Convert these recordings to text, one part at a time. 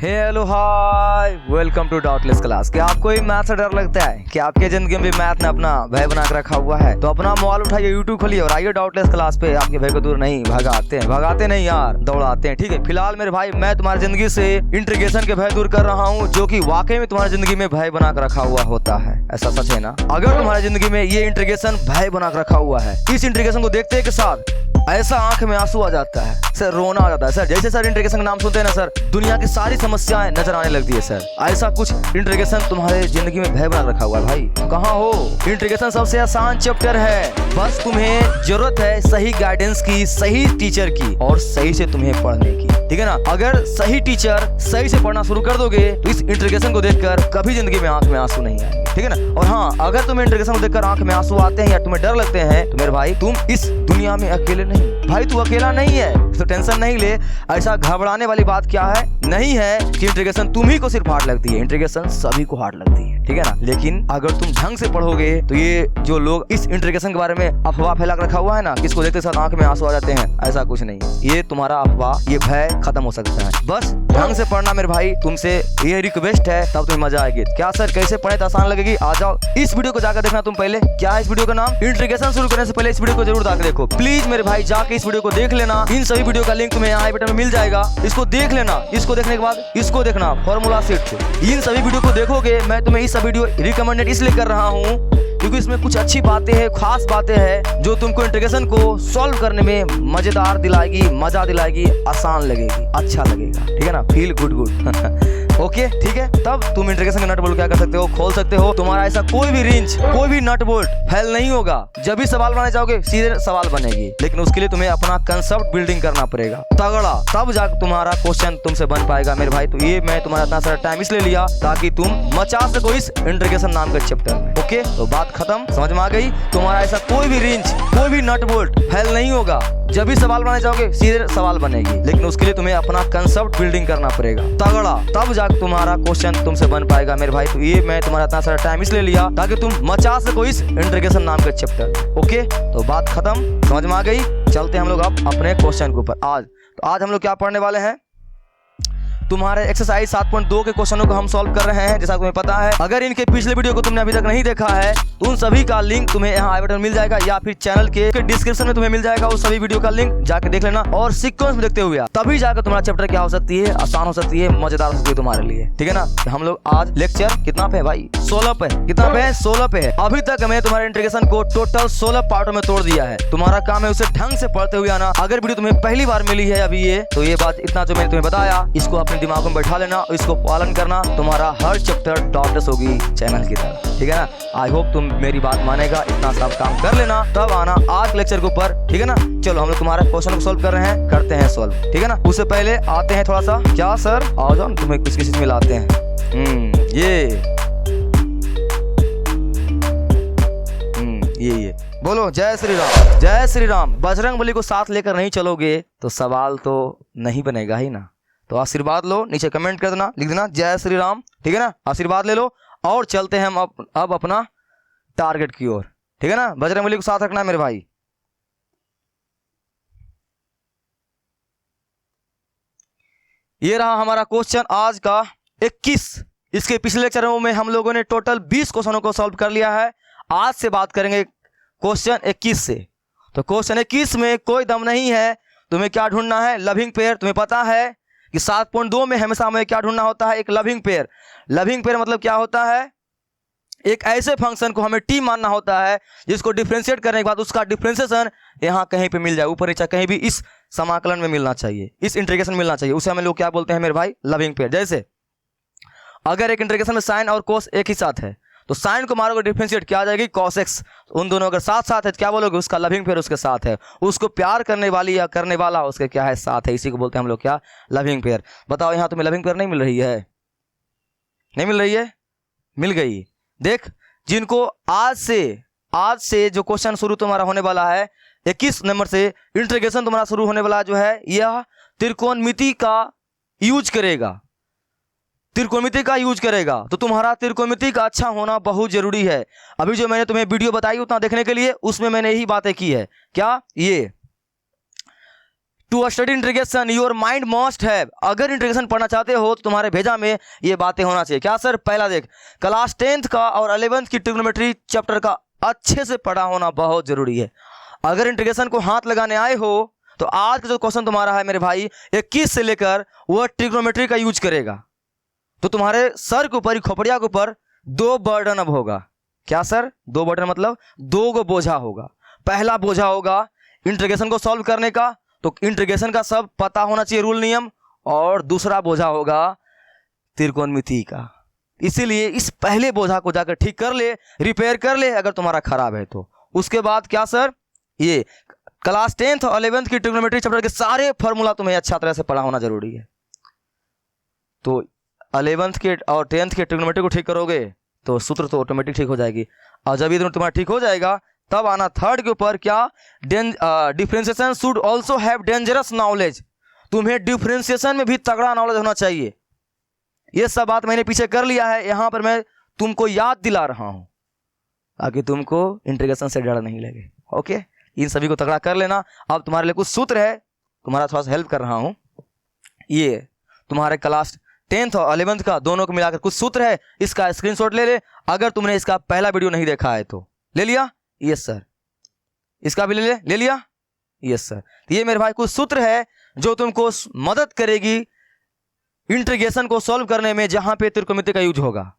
Hello hi, welcome to doubtless class. क्या आपको ही math से डर लगता है कि आपके जिंदगी में भी मैथ ने अपना भय बना कर रखा हुआ है? तो अपना मोबाइल उठाइए, यूट्यूब खोलिए और आइए डाउटलेस क्लास पे। आपके भय को दूर नहीं भगाते नहीं यार, दौड़ाते हैं। ठीक है, फिलहाल मेरे भाई मैं तुम्हारी जिंदगी से इंटीग्रेशन के भय दूर कर रहा हूँ, जो कि वाकई में तुम्हारी जिंदगी में भय बना कर रखा हुआ होता है। ऐसा सच है ना? अगर तुम्हारी जिंदगी में ये इंटीग्रेशन भय बना कर रखा हुआ है, इस इंटीग्रेशन को देखते के साथ ऐसा आंख में आंसू आ जाता है सर, रोना आ जाता है सर। जैसे सर इंटीग्रेशन का नाम सुनते हैं ना सर, दुनिया की सारी समस्याएं नजर आने लगती है सर। ऐसा कुछ इंटीग्रेशन तुम्हारे जिंदगी में भय बना रखा हुआ है भाई। कहाँ हो? इंटीग्रेशन सबसे आसान चैप्टर है, बस तुम्हें जरूरत है सही गाइडेंस की, सही टीचर की और सही से तुम्हें पढ़ने की। ठीक है ना? अगर सही टीचर सही से पढ़ना शुरू कर दोगे तो इस इंटीग्रेशन को देखकर कभी जिंदगी में आंख में आंसू नहीं आएंगे। ठीक है ना? और हाँ, अगर तुम्हें इंटीग्रेशन को देखकर आंख में आंसू आते हैं या तुम्हें डर लगते हैं तो मेरे भाई तुम इस दुनिया में अकेले नहीं। भाई तू अकेला नहीं है, तो टेंशन नहीं ले। ऐसा घबराने वाली बात क्या है? नहीं है कि इंटीग्रेशन तुम्ही को सिर्फ हार्ड लगती है, इंटीग्रेशन सभी को हार्ड लगती है। ठीक है ना? लेकिन अगर तुम ढंग से पढ़ोगे तो ये जो लोग इस इंटीग्रेशन के बारे में अफवाह फैला कर रखा हुआ है ना, किसको देखते साथ आंख में आंसू आ जाते हैं, ऐसा कुछ नहीं। ये तुम्हारा अफवाह, ये भय खत्म हो सकता है। बस ढंग से पढ़ना मेरे भाई, तुमसे ये रिक्वेस्ट है, तब तुम्हें मजा आएगी। क्या सर कैसे पढ़े तो आसान लगेगी? आ जाओ, इस वीडियो को जाकर देखना तुम पहले। क्या है इस वीडियो का नाम? इंटीग्रेशन शुरू करने से पहले इस वीडियो को जरूर जाकर देखो प्लीज मेरे भाई। जाके इस वीडियो को देख लेना। इन सभी वीडियो का लिंक तुम्हें यहाँ आई बटन में मिल जाएगा, इसको देख लेना। इसको देखने के बाद इसको देखना, फॉर्मूला सेट। इन सभी वीडियो को देखोगे, मैं तुम्हें इस वीडियो रिकमेंडेड इसलिए कर रहा हूँ क्योंकि इसमें कुछ अच्छी बातें हैं, खास बातें हैं जो तुमको इंटीग्रेशन को सॉल्व करने में मजेदार दिलाएगी, मजा दिलाएगी, आसान लगेगी, अच्छा लगेगा। ठीक है ना? फील गुड ओके ठीक है। तब तुम इंटीग्रेशन का नट बोल्ट क्या कर सकते हो? खोल सकते हो। तुम्हारा ऐसा कोई भी रेंज, कोई भी नट बोल्ट फेल नहीं होगा। जब भी सवाल बनाने जाओगे सीधे सवाल बनेगी, लेकिन उसके लिए तुम्हें अपना कंसेप्ट बिल्डिंग करना पड़ेगा तगड़ा, तब जाकर तुम्हारा क्वेश्चन तुमसे बन पाएगा मेरे भाई। तो ये मैं तुम्हारा इतना सारा टाइम इसलिए लिया ताकि तुम मचा सको इस इंटीग्रेशन नाम के चैप्टर में। ओके, तो बात खत्म, समझ में आ गई? तुम्हारा ऐसा कोई भी रेंज, कोई भी नट बोल्ट फेल नहीं होगा। जब भी सवाल बनाने जाओगे सीधे सवाल बनेगी, लेकिन उसके लिए तुम्हें अपना कंसेप्ट बिल्डिंग करना पड़ेगा तगड़ा, तब जाकर तुम्हारा क्वेश्चन तुमसे बन पाएगा मेरे भाई। तो ये मैं तुम्हारा इतना सारा टाइम इसलिए लिया ताकि तुम मचा सको इस इंटीग्रेशन नाम के चैप्टर। ओके, तो बात खत्म, समझ में आ गई? चलते हम लोग अब अपने क्वेश्चन के ऊपर। आज हम लोग क्या पढ़ने वाले हैं? तुम्हारे एक्सरसाइज 7.2 के क्वेश्चनों को हम सॉल्व कर रहे हैं, जैसा तुम्हें पता है। अगर इनके पिछले वीडियो को तुमने अभी तक नहीं देखा है तो उन सभी का लिंक तुम्हें यहाँ आई बटन मिल जाएगा या फिर चैनल के डिस्क्रिप्शन में तुम्हें मिल जाएगा। उस सभी वीडियो का लिंक जाके देख लेना और सीक्वेंस में देखते हुए तभी जाकर तुम्हारा चैप्टर क्या हो सकती है, आसान हो सकती है, मजेदार हो सकती है तुम्हारे लिए। ठीक है ना? हम लोग आज लेक्चर कितना पे है भाई? 16 पे। कितना पे है? 16 पे है। अभी तक मैं तुम्हारे इंटीग्रेशन को टोटल 16 पार्टों में तोड़ दिया है। तुम्हारा काम है उसे ढंग से पढ़ते हुए आना। अगर वीडियो तुम्हें पहली बार मिली है अभी ये, तो ये बात इतना जो मैंने तुम्हें बताया, इसको अपने दिमाग में बैठा लेना, इसको पालन करना। तुम्हारा हर चैप्टर डॉटलेस होगी चैनल की तरह। ठीक है ना? आई होप तुम मेरी बात मानेगा, इतना सब काम कर लेना तब आना आज लेक्चर के ऊपर। ठीक है ना? चलो हम लोग तुम्हारा क्वेश्चन को सॉल्व कर रहे हैं, करते हैं सॉल्व। ठीक है ना? उससे पहले आते हैं थोड़ा सा, क्या सर आओ जाओ, तुम्हें किस चीज में लाते हैं। ये बोलो जय श्री राम, जय श्री राम। बजरंगबली को साथ लेकर नहीं चलोगे तो सवाल तो नहीं बनेगा ही ना। तो आशीर्वाद लो, नीचे कमेंट कर देना, लिख देना जय श्री राम। ठीक है ना? आशीर्वाद ले लो और चलते हैं हम अब अपना टारगेट की ओर। ठीक है ना? बजरंगबली को साथ रखना है मेरे भाई। ये रहा हमारा क्वेश्चन आज का 21। इसके पिछले लेक्चरों में हम लोगों ने टोटल 20 क्वेश्चनों को सॉल्व कर लिया है। आज से बात करेंगे क्वेश्चन 21 से। तो क्वेश्चन 21 में कोई दम नहीं है। तुम्हें क्या ढूंढना है? Loving pair. तुम्हें पता है कि 7.2 में हमेशा हमें क्या ढूंढना होता है? एक लविंग पेयर। लविंग पेयर मतलब क्या होता है? एक ऐसे फंक्शन को हमें टी मानना होता है जिसको डिफरेंशिएट करने के बाद उसका डिफरेंशिएशन यहाँ कहीं पे मिल जाए, ऊपर नीचे कहीं भी इस समाकलन में मिलना चाहिए, इस इंटीग्रेशन मिलना चाहिए। उसे हमें लोग क्या बोलते हैं मेरे भाई? Loving pair. जैसे अगर एक इंटीग्रेशन में साइन और कोस एक ही साथ है तो साइन को मारोगे डिफरेंशिएट क्या आ जाएगी? cos x। उन दोनों अगर साथ साथ है तो क्या बोलोगे? उसका लविंग पेयर उसके साथ है। उसको प्यार करने वाली या करने वाला उसके क्या है? साथ है। इसी को बोलते हैं हम लोग क्या? Loving pair. बताओ यहाँ तुम्हें लविंग पेयर नहीं मिल रही है? नहीं मिल रही है? मिल गई। देख, जिनको आज से जो क्वेश्चन शुरू तुम्हारा होने वाला है 21 नंबर से इंटीग्रेशन तुम्हारा शुरू होने वाला जो है, यह त्रिकोणमिति का यूज करेगा। त्रिकोणमिति का यूज करेगा तो तुम्हारा त्रिकोणमिति का अच्छा होना बहुत जरूरी है। अभी जो मैंने तुम्हें वीडियो बताई उतना देखने के लिए, उसमें मैंने यही बातें की है। क्या? ये to study integration your mind must have. अगर इंटीग्रेशन पढ़ना चाहते हो तो तुम्हारे भेजा में ये बातें होना चाहिए। क्या सर? पहला देख, क्लास 10th का और 11th की ट्रिग्नोमेट्री चैप्टर का अच्छे से पढ़ा होना बहुत जरूरी है। अगर इंटीग्रेशन को हाथ लगाने आए हो तो आज का जो क्वेश्चन तुम्हारा है मेरे भाई 21 से लेकर वह ट्रिग्नोमेट्री का यूज करेगा। तो तुम्हारे सर के ऊपर, खोपड़िया के ऊपर 2 बर्डन अब होगा। क्या सर? 2 बर्डन मतलब 2 गो बोझा होगा। पहला बोझा होगा इंटीग्रेशन को सॉल्व करने का, तो इंटीग्रेशन का सब पता होना चाहिए, रूल नियम। और दूसरा बोझा होगा त्रिकोणमिति का। इसीलिए इस पहले बोझा को जाकर ठीक कर ले, रिपेयर कर ले अगर तुम्हारा खराब है तो। उसके बाद क्या सर? ये क्लास 10th और 11th की ट्रिग्नोमेट्री चैप्टर के सारे फॉर्मूला तुम्हें अच्छा तरह से पढ़ा होना जरूरी है। तो 11th के और 10th के ट्रिग्नोमेट्री को ठीक करोगे तो सूत्र तो ऑटोमेटिक ठीक हो जाएगी। और जब ये दोनों तुम्हारा ठीक हो जाएगा तब आना थर्ड के ऊपर, क्या? Differentiation should also have dangerous knowledge. तुम्हें डिफरेंशिएशन में भी तगड़ा नॉलेज होना चाहिए। ये सब बात मैंने पीछे कर लिया है, यहां पर मैं तुमको याद दिला रहा हूं ताकि तुमको इंटीग्रेशन से डर नहीं लगे। ओके, इन सभी को तगड़ा कर लेना। अब तुम्हारे लिए कुछ सूत्र है, तुम्हारा थोड़ा सा हेल्प कर रहा हूं। ये तुम्हारे क्लास 10th और 11th का दोनों को मिलाकर कुछ सूत्र है, इसका स्क्रीनशॉट ले ले। अगर तुमने इसका पहला वीडियो नहीं देखा है तो ले लिया? Yes sir. इसका भी ले लिया? Yes sir. ये मेरे भाई कुछ सूत्र है जो तुमको मदद करेगी इंटीग्रेशन को सॉल्व करने में, जहां पे त्रिकोणमिति का यूज होगा।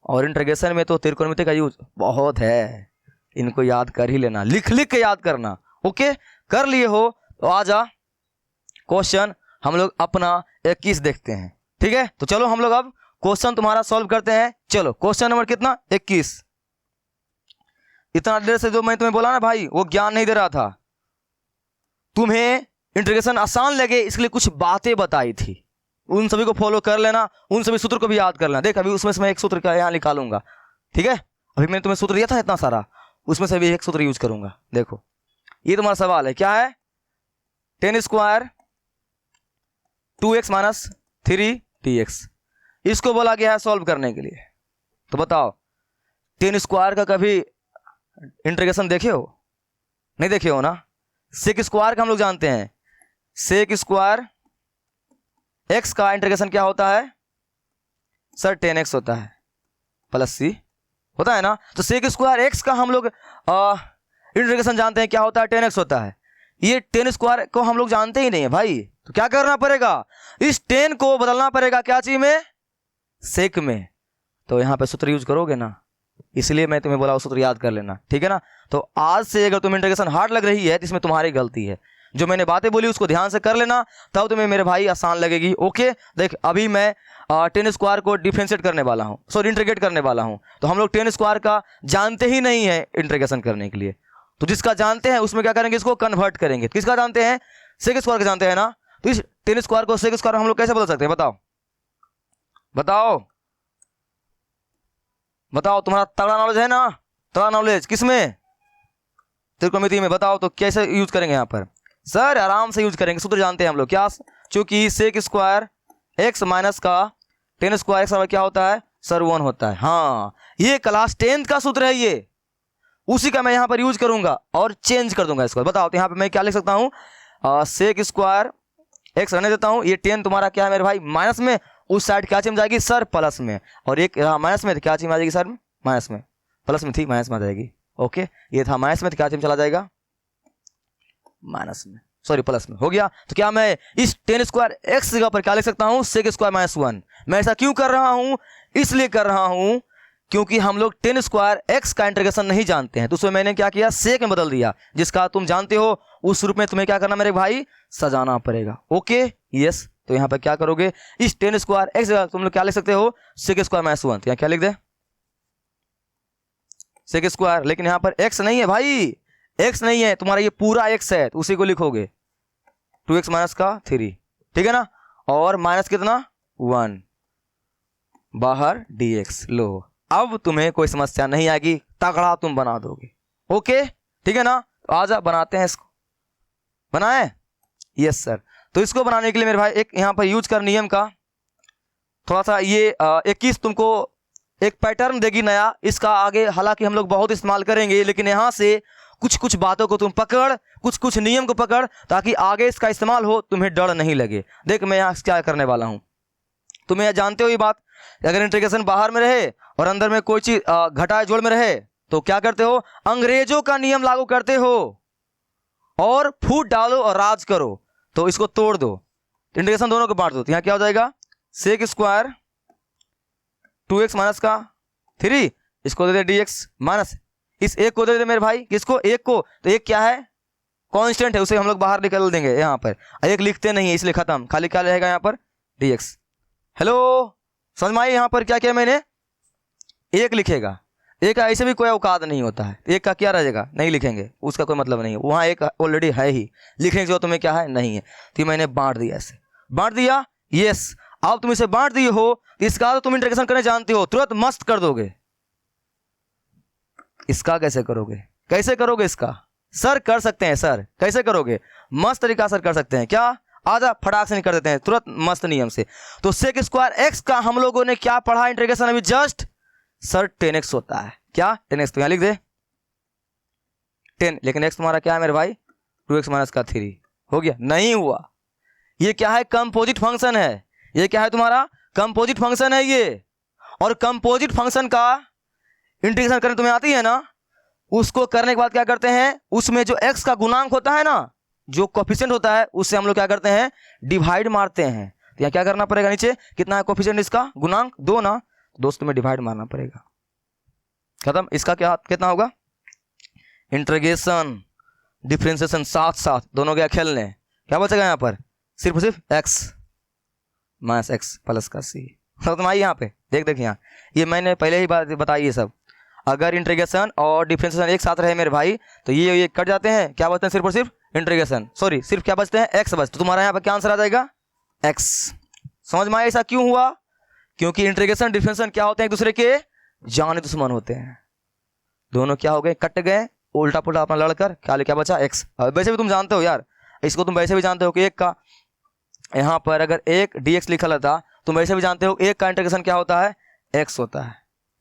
और इंटीग्रेशन में तो त्रिकोणमिति का यूज बहुत है, इनको याद कर ही लेना, लिख लिख के याद करना। ओके, कर लिए हो तो आजा क्वेश्चन हम लोग अपना 21 देखते हैं। ठीक है, तो चलो हम लोग अब क्वेश्चन तुम्हारा सॉल्व करते हैं। चलो क्वेश्चन नंबर कितना? 21। इतना देर से जो मैं तुम्हें बोला ना भाई, वो ज्ञान नहीं दे रहा था, तुम्हें इंटीग्रेशन आसान लगे इसलिए कुछ बातें बताई थी, उन सभी को फॉलो कर लेना, उन सभी सूत्र को भी याद कर लेना। देख अभी उसमें से मैं एक सूत्र का यहाँ निकालूंगा। ठीक है, अभी मैंने तुम्हें सूत्र दिया था इतना सारा, उसमें से भी एक सूत्र यूज करूंगा। देखो ये तुम्हारा सवाल है, क्या है? 10 स्क्वायर 2x माइनस 3dx, इसको बोला गया है सॉल्व करने के लिए। तो बताओ 10 स्क्वायर का कभी इंटीग्रेशन देखे हो? नहीं देखे हो ना। सेक स्क्वायर का हम लोग जानते हैं, सेक स्क्वायर x का इंटीग्रेशन क्या होता है सर? 10x होता है प्लस c होता है ना। तो सेक स्क्वायर x का हम लोग इंटीग्रेशन जानते हैं क्या होता है? 10x होता है। ये 10 स्क्वायर को हम लोग जानते ही नहीं है भाई, तो क्या करना पड़ेगा? इस 10 को बदलना पड़ेगा क्या चीज में? सेक में। तो यहां पे सूत्र यूज करोगे ना, इसलिए मैं तुम्हें बोला वो सूत्र याद कर लेना। ठीक है ना। तो आज से अगर तुम्हें इंटीग्रेशन हार्ड लग रही है तो इसमें तुम्हारी गलती है। जो मैंने बातें बोली उसको ध्यान से कर लेना, तब तुम्हें मेरे भाई आसान लगेगी। ओके, देख अभी मैं 10 स्क्वायर को डिफरेंशिएट करने वाला हूं, सॉरी इंटीग्रेट करने वाला हूं। तो हम लोग 10 स्क्वायर का जानते ही नहीं है इंटीग्रेशन करने के लिए, तो जिसका जानते हैं उसमें क्या करेंगे? इसको कन्वर्ट करेंगे। किसका जानते हैं? सेक स्क्वायर का जानते हैं ना। तो इस 10 स्क्वायर को सेक स्क्वायर हम लोग कैसे बदल सकते हैं? बताओ बताओ बताओ, तुम्हारा तगड़ा नॉलेज है ना? तगड़ा नॉलेज किसमें? त्रिकोणमिति में। बताओ तो कैसे यूज करेंगे यहाँ पर? सर आराम से यूज करेंगे, सूत्र जानते हैं हम लोग। क्या? चूंकि सेक स्क्वायर x माइनस का 10 स्क्वायर x क्या होता है सर? 1 होता है। हाँ, ये क्लास 10th का सूत्र है, ये उसी का मैं यहाँ पर यूज करूंगा और चेंज कर दूंगा इसको। बताओ तो यहाँ पे मैं क्या लिख सकता हूँ? सेक स्क्वायर x रहने देता हूँ। ये 10 तुम्हारा क्या है मेरे भाई? माइनस में। उस साइड क्या चीज में जाएगी सर? प्लस में। और एक माइनस में, तो क्या चीज में आ जाएगी सर? माइनस में। प्लस में थी, माइनस में आ जाएगी। ओके, ये था माइनस में, तो क्या चीज चला जाएगा? माइनस में, सॉरी प्लस में। हो गया। तो क्या मैं इस 10 स्क्वायर x जगह पर क्या लिख सकता हूं? Sec square minus 1। मैं ऐसा क्यों कर रहा हूं? इसलिए कर रहा हूं क्योंकि हम लोग 10 स्क्वायर x का इंटीग्रेशन नहीं जानते हैं, तो उसमें मैंने क्या किया? सेक में बदल दिया। जिसका तुम जानते हो उस रूप में तुम्हें क्या करना मेरे भाई? सजाना पड़ेगा। Okay, yes. तो यहाँ पर क्या करोगे? इस 10 स्क्वायर x जगह तुम लोग क्या लिख सकते हो? Sec square minus 1। यहाँ क्या लिख दे? Sec square. लेकिन यहाँ पर x नहीं है भाई, x नहीं है तुम्हारा, ये पूरा x है, तो उसी को लिखोगे 2x माइनस का 3। ठीक है ना। और माइनस कितना? 1 बाहर dx। लो, अब तुम्हें कोई समस्या नहीं आएगी, तगड़ा तुम बना दोगे। ओके, ठीक है ना। तो आजा बनाते हैं इसको। बनाए? Yes sir. तो इसको बनाने के लिए मेरे भाई एक यहाँ पर यूज कर नियम का थोड़ा सा, ये 21 तुमको एक पैटर्न देगी नया। इसका आगे हालांकि हम लोग बहुत इस्तेमाल करेंगे, लेकिन यहाँ से कुछ कुछ बातों को तुम पकड़, कुछ कुछ नियम को पकड़, ताकि आगे इसका इस्तेमाल हो तुम्हें डर नहीं लगे। देख मैं यहाँ क्या करने वाला हूँ, तुम्हें यह जानते हो ये बात, अगर इंटीग्रेशन बाहर में रहे और अंदर में कोई चीज घटाए जोड़ में रहे तो क्या करते हो, अंग्रेजों का नियम लागू करते हो और फूट डालो और राज करो। तो इसको तोड़ दो, इंटीग्रेशन दोनों को बांट दो, तो यहाँ क्या हो जाएगा सेक स्क्वायर 2x माइनस का 3, इसको दे दे dx माइनस, इस एक को दे दे मेरे भाई, किसको, एक को, तो एक क्या है कांस्टेंट है, उसे हम लोग बाहर निकल देंगे यहाँ पर, एक लिखते नहीं है इसलिए खत्म, खाली क्या रहेगा यहाँ पर dx। हेलो समझ में आई, यहाँ पर क्या किया मैंने, एक लिखेगा, एक का ऐसे भी कोई औकात नहीं होता है, एक का क्या रहेगा नहीं लिखेंगे, उसका कोई मतलब नहीं है, वहाँ एक ऑलरेडी है ही, लिखने की जो तुम्हें क्या है नहीं है, तो मैंने बांट दिया, ऐसे बांट दिया, यस। अब तुम इसे बांट दिए हो तो इसका तो तुम इंटीग्रेशन करने जानते हो, तुरंत मस्त कर दोगे। इसका कैसे करोगे, कैसे करोगे इसका, सर कर सकते हैं सर, कैसे करोगे, मस्त तरीका सर कर सकते हैं, क्या आधा फटाक से नहीं कर देते हैं तुरंत मस्त नियम से। तो सेक स्क्वायर एक्स का हम लोगों ने क्या पढ़ा इंटीग्रेशन अभी जस्ट, सर 10x होता है, क्या 10x, तो यहां लिख दे 10, लेकिन x तुम्हारा क्या है मेरे भाई 2x माइनस का 3, हो गया, नहीं हुआ, ये क्या है कंपोजिट फंक्शन है, ये क्या है तुम्हारा कंपोजिट फंक्शन है ये, और कंपोजिट फंक्शन का इंटीग्रेशन करने तुम्हें आती है ना, उसको करने के बाद क्या करते हैं, उसमें जो x का गुणांक होता है ना, जो कोफिशिएंट होता है, उससे हम लोग क्या करते हैं डिवाइड मारते हैं। तो यहाँ क्या करना पड़ेगा, नीचे कितना है कोफिशिएंट इसका गुणांक 2 ना, दोस्तों में डिवाइड मारना पड़ेगा, खत्म। इसका क्या कितना होगा, इंटीग्रेशन डिफरेंशिएशन साथ साथ दोनों क्या खेलने, क्या बचेगा यहाँ पर सिर्फ x माइनस x प्लस का c। तुम आई यहाँ पे देख यहाँ, ये मैंने पहले ही बात बताई है सब, अगर इंटीग्रेशन और डिफरेंशिएशन एक साथ रहे मेरे भाई तो ये कट जाते हैं, क्या बचते हैं सिर्फ और सिर्फ इंटीग्रेशन, सॉरी सिर्फ क्या बचते हैं x बचते, तो तुम्हारा यहाँ पर क्या आंसर आ जाएगा x। समझ में आया ऐसा क्यों हुआ, क्योंकि इंटीग्रेशन डिफरेंशिएशन क्या होते हैं एक दूसरे के जाने दुश्मन होते हैं, दोनों क्या हो गए कट गए, उल्टा पुल्टा अपना लड़कर क्या बचा x। वैसे भी तुम जानते हो यार, इसको तुम वैसे भी जानते हो कि एक का यहाँ पर अगर एक dx लिखा रहता, तुम वैसे भी जानते हो एक का इंटीग्रेशन क्या होता है x होता है,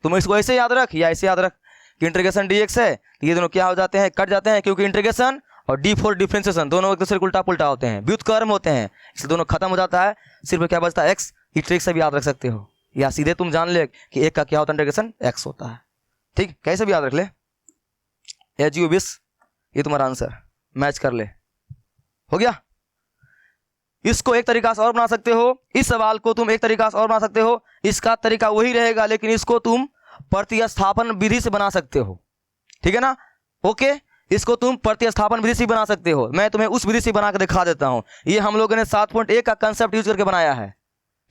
तुम इसको ऐसे याद रख या ऐसे याद रख कि इंटीग्रेशन dx है, तो ये दोनों क्या हो जाते हैं कट जाते हैं, क्योंकि इंटीग्रेशन और d4 डिफरेंशिएशन दोनों एक दूसरे को उल्टा पुल्टा होते हैं, व्युत्क्रम होते हैं, इसलिए दोनों खत्म हो जाता है, सिर्फ क्या बचता है x। ये ट्रिक से भी याद रख सकते हो, या सीधे तुम जान ले कि एक का क्या होता है इंटीग्रेशन x होता है, ठीक, कैसे भी याद रख ले, एज यू विश, ये तुम्हारा आंसर मैच कर ले, हो गया। इसको एक तरीका से और बना सकते हो, इस सवाल को तुम एक तरीका से और बना सकते हो, इसका तरीका वही रहेगा लेकिन इसको तुम प्रतिस्थापन विधि से बना सकते हो, ठीक है ना, ओके, इसको तुम प्रतिस्थापन विधि से बना सकते हो, मैं तुम्हें उस विधि से बना के दिखा देता हूं, ये हम लोगों ने 7.1 का कंसेप्ट यूज करके बनाया है,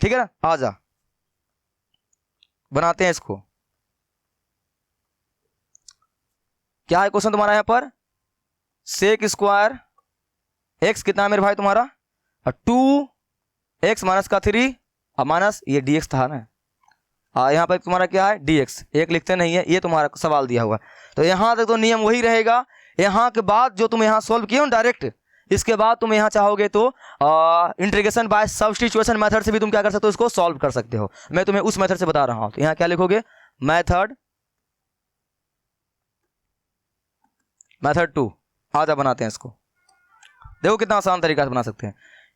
ठीक है ना, आजा बनाते हैं इसको। क्या है क्वेश्चन तुम्हारा यहाँ पर, सेक स्क्वायर एक्स कितना है मेरे भाई तुम्हारा 2x माइनस का 3 और माइनस ये dx था ना, यहाँ पर तुम्हारा क्या है dx, एक लिखते नहीं है, ये तुम्हारा सवाल दिया हुआ, तो यहाँ तक तो नियम वही रहेगा, यहाँ के बाद जो तुम यहाँ सॉल्व किए हो डायरेक्ट, इसके बाद तुम यहाँ चाहोगे तो इंटीग्रेशन बाय सब्स्टिट्यूशन मेथड से भी तुम क्या कर सकते हो, इसको सॉल्व कर सकते हो, मैं तुम्हें उस मेथड से बता रहा हूँ। तो यहाँ क्या लिखोगे, मेथड 2, आजा बनाते हैं इसको, देखो कितना आसान तरीका से बना सकते हैं।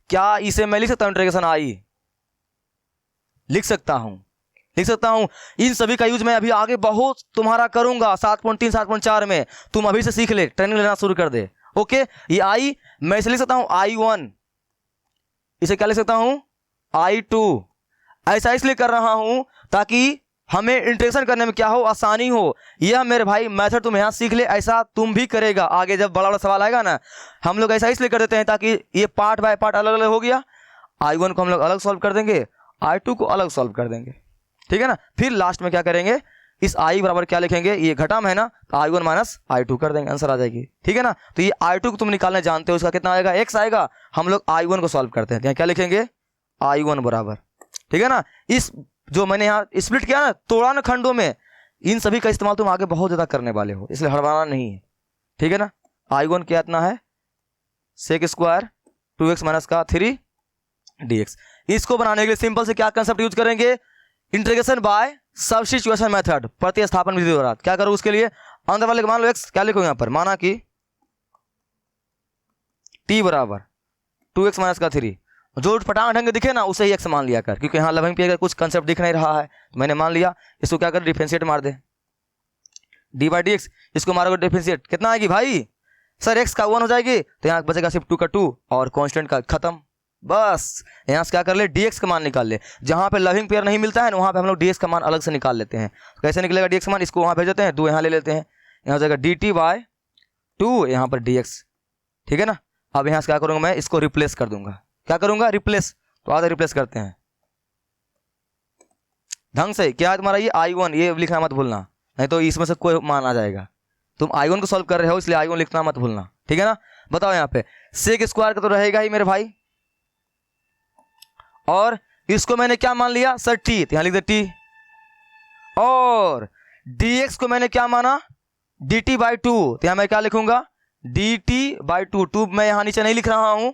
क्या इसे मैं लिख सकता हूं इंटीग्रेशन आई, लिख सकता हूं, इन सभी का यूज मैं अभी आगे बहुत तुम्हारा करूंगा 7.3 7.4 में, तुम अभी से सीख ले, ट्रेनिंग लेना शुरू कर दे, ओके। ये आई मैं इसे लिख सकता हूं I1, इसे क्या लिख सकता हूं I2, ऐसा इसलिए कर रहा हूं ताकि हमें इंटीग्रेशन करने में क्या हो आसानी हो, यह मेरे भाई मेथड तुम यहाँ सीख ले, ऐसा तुम भी करेगा आगे जब बड़ा बड़ा सवाल आएगा ना, हम लोग ऐसा इसलिए कर देते हैं ताकि ये पार्ट बाय पार्ट अलग अलग हो गया, I1 को हम लोग अलग सॉल्व कर देंगे, I2 को अलग सॉल्व कर देंगे, ठीक है ना, फिर लास्ट में क्या करेंगे, इस I बराबर क्या लिखेंगे, ये घटाम है ना, तो I1 माइनस I2 कर देंगे, आंसर आ जाएगी, ठीक है ना। तो ये I2 को तुम निकालने जानते हो, इसका कितना आएगा x आएगा, हम लोग I1 को सॉल्व करते हैं, यहाँ क्या लिखेंगे I1 बराबर, ठीक है ना। इस जो मैंने यहाँ स्प्लिट किया ना, तोड़ा ना खंडों में, इन सभी का इस्तेमाल तुम आगे बहुत ज्यादा करने वाले हो, इसलिए हड़बड़ाना नहीं है, ठीक है ना। I1 क्या इतना है, सेक स्क्वायर 2x माइनस का 3 dx। इसको बनाने के लिए सिंपल से क्या कंसेप्ट यूज करेंगे, इंटीग्रेशन बाय सब्स्टिट्यूशन मेथड, प्रतिस्थापन विधि द्वारा क्या करो उसके लिए, अंदर वाले मान लो x, क्या लिखो यहाँ पर, माना कि t बराबर 2x माइनस का 3, जो पटांग ढंग दिखे ना उसे ही x मान लिया कर, क्योंकि यहाँ लविंग पे कुछ कंसेप्ट दिख नहीं रहा है तो मैंने मान लिया। इसको क्या कर डिफरेंशिएट मार दे, डी बाई डी एक्स, इसको मारोगे डिफरेंशिएट कितना आएगी भाई, सर x का 1 हो जाएगी तो यहाँ बचेगा सिर्फ 2 का 2 और कांस्टेंट का खत्म। बस यहाँ से क्या कर ले, dx का मान निकाल ले, जहाँ पे लविंग पेयर नहीं मिलता है ना वहाँ पे हम लोग dx का मान अलग से निकाल लेते हैं। तो कैसे निकलेगा dx का मान, इसको वहाँ भेज देते हैं, 2 यहाँ ले लेते हैं, यहाँ हो जाएगा dt बाय 2 यहाँ पर dx, ठीक है ना। अब यहाँ से क्या करूँगा मैं, इसको रिप्लेस कर दूंगा, क्या करूँगा रिप्लेस, तो आधा रिप्लेस करते हैं ढंग से। क्या है तुम्हारा ये i1, ये लिखना मत भूलना, नहीं तो इसमें से कोई मान आ जाएगा। तुम i1 को सॉल्व कर रहे हो इसलिए i1 लिखना मत भूलना, ठीक है ना। बताओ यहाँ पे सेक स्क्वायर का तो रहेगा ही मेरे भाई, और इसको मैंने क्या मान लिया सर t, तो यहाँ लिख दे t, और dx को मैंने क्या माना dt बाई 2, तो यहाँ मैं क्या लिखूंगा dt बाई 2, 2 मैं यहाँ नीचे नहीं लिख रहा हूं,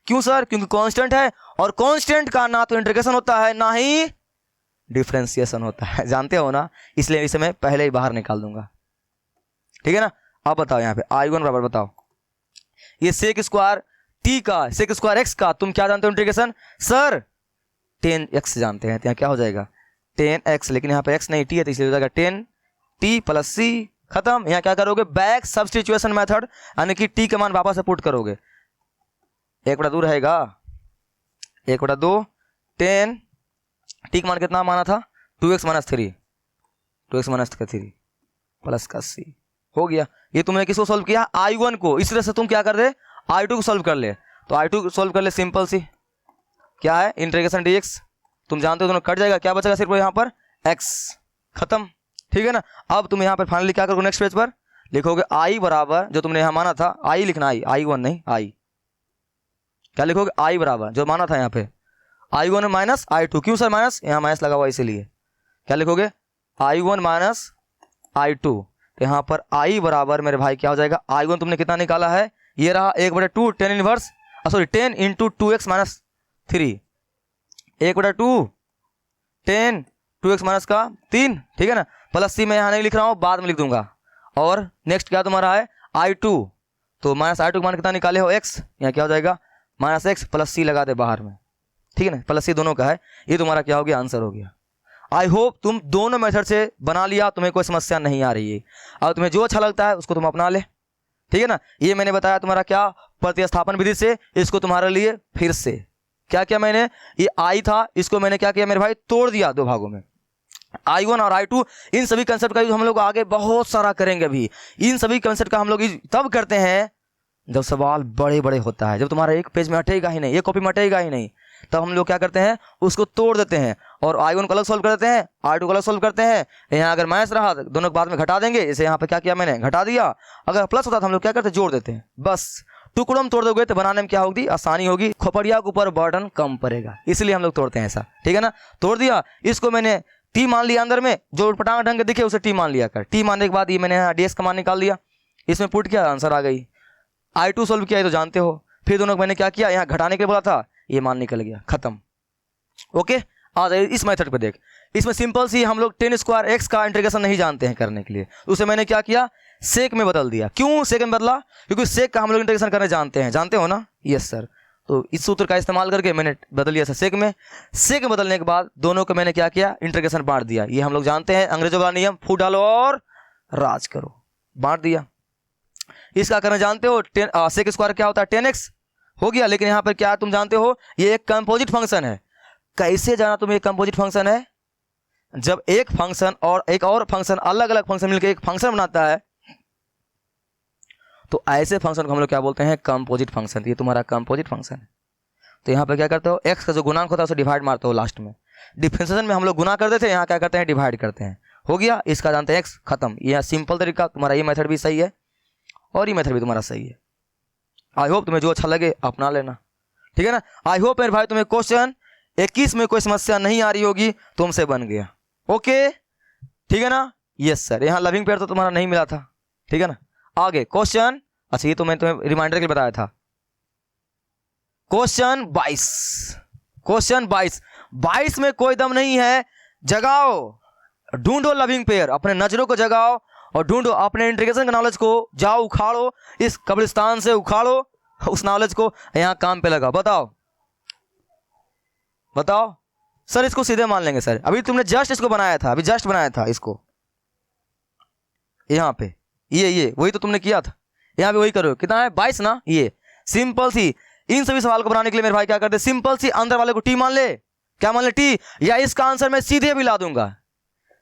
क्यों सर, क्योंकि कांस्टेंट है और कांस्टेंट का ना तो इंटीग्रेशन होता है ना ही डिफरेंशिएशन होता है, जानते हो ना, इसलिए इसे मैं पहले ही बाहर निकाल दूंगा, ठीक है ना। अब बताओ यहाँ पे i1 बराबर, बताओ ये सेक स्क्वायर t का, सेक स्क्वायर x का तुम क्या जानते हो इंटीग्रेशन, सर 10x जानते हैं, तो यहाँ क्या हो जाएगा 10x, लेकिन यहाँ पे x नहीं t है तो इसलिए हो जाएगा 10t प्लस c, खत्म। यहाँ क्या करोगे बैक सब्स्टिट्यूशन मेथड, यानी कि t का मान वापस से पुट करोगे, 1/2 रहेगा, 1/2 10, t का मान कितना माना था 2x minus 3, 2x minus 3 plus का c, हो गया। ये तुमने किसको सॉल्व किया i1 को, इस तरह से तुम क्या कर दे i2 को सॉल्व कर ले, तो i2 को सॉल्व कर ले, सिंपल सी क्या है इंटीग्रेशन dx, तुम जानते हो दोनों कट जाएगा, क्या बचेगा सिर्फ यहाँ पर x, खत्म, ठीक है ना। अब तुम यहाँ पर फाइनली क्या करोगे, नेक्स्ट पेज पर लिखोगे i बराबर, जो तुमने यहाँ माना था i लिखना, i1 नहीं i, क्या लिखोगे i बराबर जो माना था यहाँ पे i1 माइनस i2, क्यों सर माइनस, यहाँ माइनस लगा हुआ इसीलिए, क्या लिखोगे i1 माइनस i2, तो यहाँ पर i बराबर मेरे भाई क्या हो जाएगा, i1 तुमने कितना निकाला है, ये रहा 1/2 10 inverse, sorry 10 into 2x minus 3, 1/2 10 2x minus का 3, ठीक है ना, प्लस c मैं यहाँ नहीं लिख रहा हूँ, बाद में लिख दूंगा। और नेक्स्ट क्या तुम्हारा है i2, तो माइनस i2 का मान कितना निकाले हो x, यहाँ क्या हो जाएगा माइनस x प्लस c लगा दे बाहर में, ठीक है ना, प्लस c दोनों का है, ये तुम्हारा क्या हो गया आंसर हो गया। आई होप तुम दोनों मेथड से बना लिया, तुम्हें कोई समस्या नहीं आ रही है, और तुम्हें जो अच्छा लगता है उसको तुम अपना ले, ठीक है ना। ये मैंने बताया तुम्हारा क्या प्रतिस्थापन विधि से, इसको तुम्हारे लिए फिर से क्या किया मैंने, ये i था इसको मैंने क्या किया मेरे भाई तोड़ दिया दो भागों में, i1 और i2, इन सभी कंसेप्ट का यूज हम लोग आगे बहुत सारा करेंगे। अभी इन सभी कंसेप्ट का हम लोग तब करते हैं जब सवाल बड़े बड़े होता है, जब तुम्हारा एक पेज में हटेगा ही नहीं, एक कॉपी में हटेगा ही नहीं, तब हम लोग क्या करते हैं उसको तोड़ देते हैं, और i1 को अलग सोल्व कर देते हैं, i2 को अलग सोल्व करते हैं। यहाँ अगर माइनस रहा दोनों के बाद में घटा देंगे, इसे यहाँ पे क्या किया मैंने घटा दिया, अगर प्लस होता तो हम लोग क्या करते जोड़ देते हैं, बस टुकड़ों में तोड़ दोगे तो बनाने में क्या होगी आसानी होगी, खोपड़िया के ऊपर बर्डन कम पड़ेगा, इसलिए हम लोग तोड़ते हैं ऐसा, ठीक है ना। तोड़ दिया, इसको मैंने टी मान लिया, अंदर में जो पटांग ढंग दिखे उसे टी मान लिया कर, टी मानने के बाद ये मैंने यहाँ ds का मान निकाल दिया, इसमें पुट किया आंसर आ गई। i2 सोल्व किया तो जानते हो, फिर दोनों को मैंने क्या किया यहाँ घटाने के लिए बोला था, ये मान निकल गया, खत्म। ओके आ जाए इस मेथड पे देख, इसमें सिंपल सी हम लोग 10 स्क्वायर x का इंटीग्रेशन नहीं जानते हैं करने के लिए, उसे मैंने क्या किया सेक में बदल दिया। क्यों सेक में बदला, क्योंकि सेक का हम लोग इंटीग्रेशन करने जानते हैं, जानते हो ना, यस सर। तो इस सूत्र का इस्तेमाल करके मैंने बदल लिया सेक में, सेक में बदलने के बाद दोनों को मैंने क्या किया इंटीग्रेशन बांट दिया। ये हम लोग जानते हैं अंग्रेजों वाला नियम, फूट डालो और राज करो, बांट दिया। इसका करना जानते हो सेक स्क्वायर क्या होता है 10x हो गया, लेकिन यहाँ पर क्या तुम जानते हो ये एक कंपोजिट फंक्शन है। कैसे जाना तुम, ये कंपोजिट फंक्शन है, जब एक फंक्शन और एक और फंक्शन अलग अलग फंक्शन मिलकर एक फंक्शन बनाता है तो ऐसे फंक्शन को हम लोग क्या बोलते हैं कंपोजिट फंक्शन। ये तुम्हारा कंपोजिट फंक्शन है। तो यहाँ पर क्या करते हो x का जो गुणांक होता है उसे डिवाइड मारते हो लास्ट में, डिफरेंशिएशन में हम लोग गुना करते थे, यहाँ क्या करते हैं डिवाइड करते हैं, हो गया। इसका जानते हैं x खत्म। यह सिंपल तरीका, तुम्हारा ये मेथड भी सही है और ये मेथड भी तुम्हारा सही है। आई होप तुम्हें जो अच्छा लगे अपना लेना, ठीक है ना। आई होप मेरे भाई तुम्हें क्वेश्चन 21 में कोई समस्या नहीं आ रही होगी, तुमसे बन गया, ओके ठीक है ना। यस सर, यहाँ लविंग पेयर तो तुम्हारा नहीं मिला था, ठीक है ना। आगे क्वेश्चन, अच्छा ये तो मैं तुम्हें रिमाइंडर के लिए बताया था, क्वेश्चन 22 में कोई दम नहीं है, जगाओ ढूंढो लविंग पेयर, अपने नजरों को जगाओ और ढूंढो अपने इंटीग्रेशन के नॉलेज को, जाओ उखाड़ो, इस कब्रिस्तान से उखाड़ो उस नॉलेज को, यहाँ काम पे लगाओ। बताओ बताओ सर, इसको सीधे मान लेंगे सर, अभी तुमने जस्ट इसको बनाया था, अभी जस्ट बनाया था इसको, यहाँ पे ये वही तो तुमने किया था, यहाँ पे वही करो। कितना है 22 ना। ये सिंपल सी, इन सभी सवाल को बनाने के लिए मेरे भाई क्या करते, सिंपल सी अंदर वाले को टी मान ले। क्या मान ले? टी। या इसका आंसर मैं सीधे भी ला दूंगा,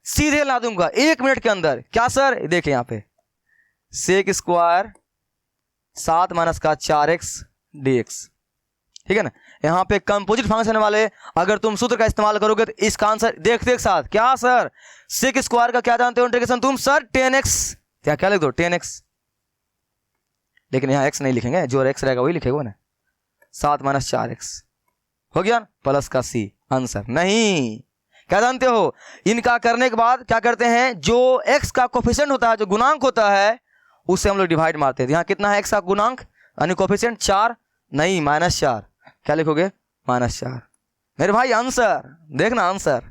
सीधे ला दूंगा 1 मिनट के अंदर। क्या सर? देखिए यहाँ पे सेक स्क्वायर 7 माइनस का 4x dx, ठीक है ना। यहाँ पे कंपोजिट फंक्शन वाले अगर तुम सूत्र का इस्तेमाल करोगे तो इसका आंसर देखते एक साथ। क्या सर? सेक स्क्वायर का क्या जानते हो इंटीग्रेशन तुम? सर 10x, क्या लिख दो 10x, लेकिन यहाँ x नहीं लिखेंगे, जो x रहेगा वही लिखेगा ना। 7 माइनस 4x हो गया, प्लस का c आंसर। नहीं, क्या जानते हो, इनका करने के बाद क्या करते हैं, जो x का कोफिशिएंट होता है, जो गुणांक होता है, उससे हम लोग डिवाइड मारते हैं। यहाँ कितना है x का गुणांक यानी कोफिशिएंट? 4 नहीं, -4। क्या लिखोगे? -4। मेरे भाई आंसर देखना, आंसर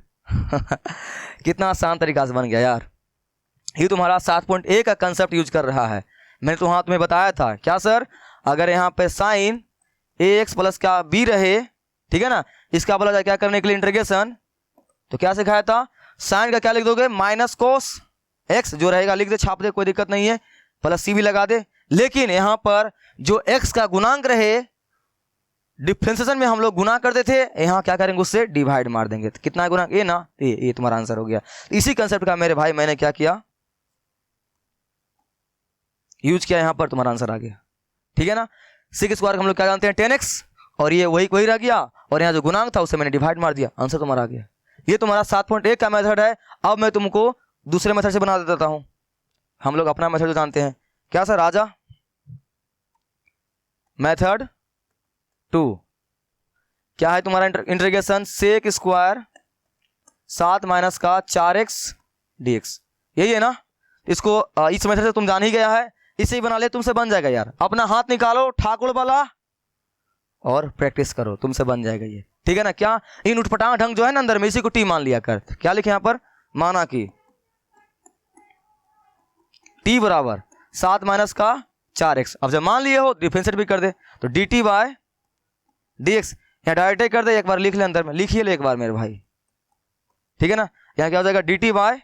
कितना आसान तरीका से बन गया यार। ये तुम्हारा 7.1 का कंसेप्ट यूज कर रहा है। मैंने तो हाँ तुम्हें बताया था। क्या सर? अगर यहाँ पे साइन ax प्लस का b रहे, ठीक है ना, इसका बोला जाए क्या करने के लिए इंटीग्रेशन, तो क्या सिखाया था? साइन का क्या लिख दोगे? माइनस कोस x, जो रहेगा लिख दे, छाप दे, कोई दिक्कत नहीं है, प्लस c भी लगा दे। लेकिन यहाँ पर जो x का गुणांक रहे, डिफरेंशिएशन में हम लोग गुना करते थे, यहाँ क्या करेंगे, उससे डिवाइड मार देंगे। तो कितना है गुणांक? ए ना, ये तुम्हारा आंसर हो गया। इसी कंसेप्ट का मेरे भाई मैंने क्या किया, यूज किया, यहाँ पर तुम्हारा आंसर आ गया, ठीक है ना। सेक स्क्वायर हम लोग क्या जानते हैं? 10x, और ये वही रह गया, और यहाँ जो गुणांक था उसे मैंने डिवाइड मार दिया, आंसर तुम्हारा आ गया। ये तुम्हारा 7.1 का मेथड है। अब मैं तुमको दूसरे मेथड से बना देता हूँ। हम लोग अपना मेथड जो जानते हैं। क्या सर? राजा मेथड 2 क्या है तुम्हारा? इंटीग्रेशन सेक स्क्वायर 7 माइनस का 4x dx, यही है ना। इसको इस मेथड से तुम जान ही गया है, इसे ही बना ले, तुमसे बन जाएगा यार। अपना हाथ निकालो ठाकुर वाला और प्रैक्टिस करो, तुमसे बन जाएगा ये, ठीक है ना। क्या इन उठपटांग ढंग जो है ना अंदर में, इसी को टी मान लिया कर। क्या लिखे यहाँ पर? माना कि t बराबर 7 माइनस का 4x। अब जब मान लिए हो डिफरेंशिएट भी कर दे, तो dt बाय dx, यहाँ डायरेक्ट कर दे, एक बार लिख ले, अंदर में लिखिए ले एक बार मेरे भाई, ठीक है ना। यहाँ क्या हो जाएगा? dt बाय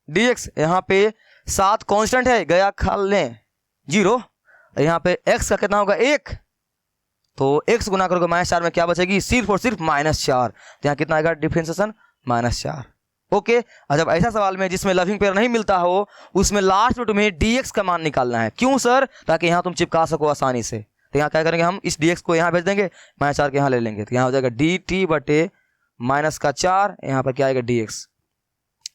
dx, यहाँ पे 7 कांस्टेंट है, गया खाल लें 0, यहाँ पे x का कितना होगा? 1, तो x गुना करोगे -4 में क्या बचेगी? सिर्फ और सिर्फ -4। तो यहाँ कितना आएगा डिफरेंशिएशन? -4। ओके। और जब ऐसा सवाल में जिसमें लविंग पेयर नहीं मिलता हो, उसमें लास्ट में तुम्हें dx का मान निकालना है। क्यों सर? ताकि यहाँ तुम चिपका सको आसानी से। तो यहाँ क्या करेंगे हम, इस dx को यहाँ भेज देंगे, -4 के यहाँ ले लेंगे, तो यहाँ हो जाएगा dt बटे -4, यहाँ पर क्या आएगा? dx,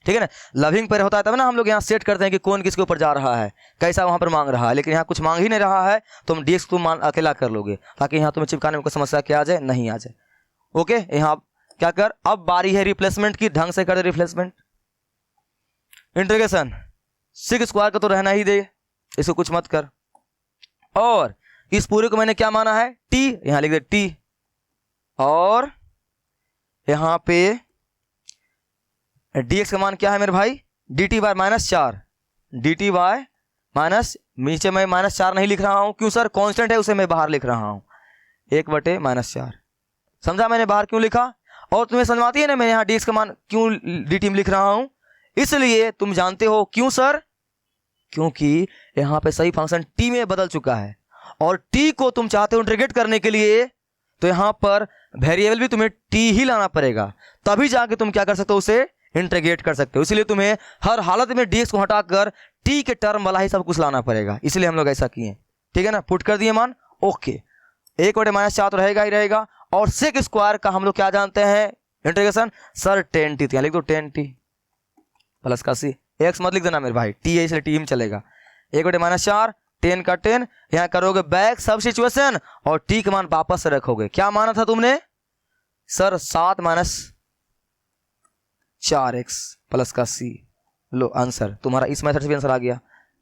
ठीक है ना। लविंग पेयर होता है तब ना हम लोग यहाँ सेट करते हैं कि कौन किसके ऊपर जा रहा है, कैसा वहाँ पर मांग रहा है। लेकिन यहाँ कुछ मांग ही नहीं रहा है, तो हम dx को मान अकेला कर लोगे, ताकि यहाँ तुम्हें चिपकाने में कोई समस्या क्या आ जाए, नहीं आ जाए। ओके। यहाँ क्या कर, अब बारी है रिप्लेसमेंट की, ढंग से कर दे रिप्लेसमेंट। इंटीग्रेशन सेक स्क्वायर का तो रहना ही दे, इसको कुछ मत कर। और इस पूरे को मैंने क्या माना है? t, यहाँ लिख दे t, और यहाँ पे dx का मान क्या है मेरे भाई? dt by -4, dt by minus, नीचे मैं -4 नहीं लिख रहा हूं, क्यों सर? कांस्टेंट है, उसे मैं बाहर लिख रहा हूं, 1 बटे -4। समझा मैंने बाहर क्यों लिखा? और तुम्हें समझ आती है ना मैं यहाँ dx का मान क्यों dt में लिख रहा हूं? इसलिए तुम जानते हो क्यों सर? क्योंकि यहाँ पे सही फंक्शन t में बदल चुका है, और t को तुम चाहते हो इंटीग्रेट करने के लिए, तो यहाँ पर वेरिएबल भी तुम्हें t ही लाना पड़ेगा, तभी जाके तुम क्या कर सकते हो, उसे इंटीग्रेट कर सकते हो। इसलिए तुम्हें हर हालत में dx को हटाकर t के टर्म वाला ही सब कुछ लाना पड़ेगा, इसलिए हम लोग ऐसा किए, ठीक है ना। पुट कर दिए मान, ओके। 1 बटे -4 तो रहेगा ही रहेगा। और सेक स्क्वायर का हम लोग क्या जानते हैं इंटीग्रेशन? सर 10t, यहाँ लिख दो 10t प्लस का c, x मत लिख देना मेरे भाई, t है इसलिए t में चलेगा। 1 बटे -4, 10 का 10, यहाँ करोगे बैक सब्स्टिट्यूशन और t का मान वापस से रखोगे। क्या माना था तुमने सर? 7 माइनस 4x प्लस का c। लो आंसर तुम्हारा इस मेथड से भी आंसर आ गया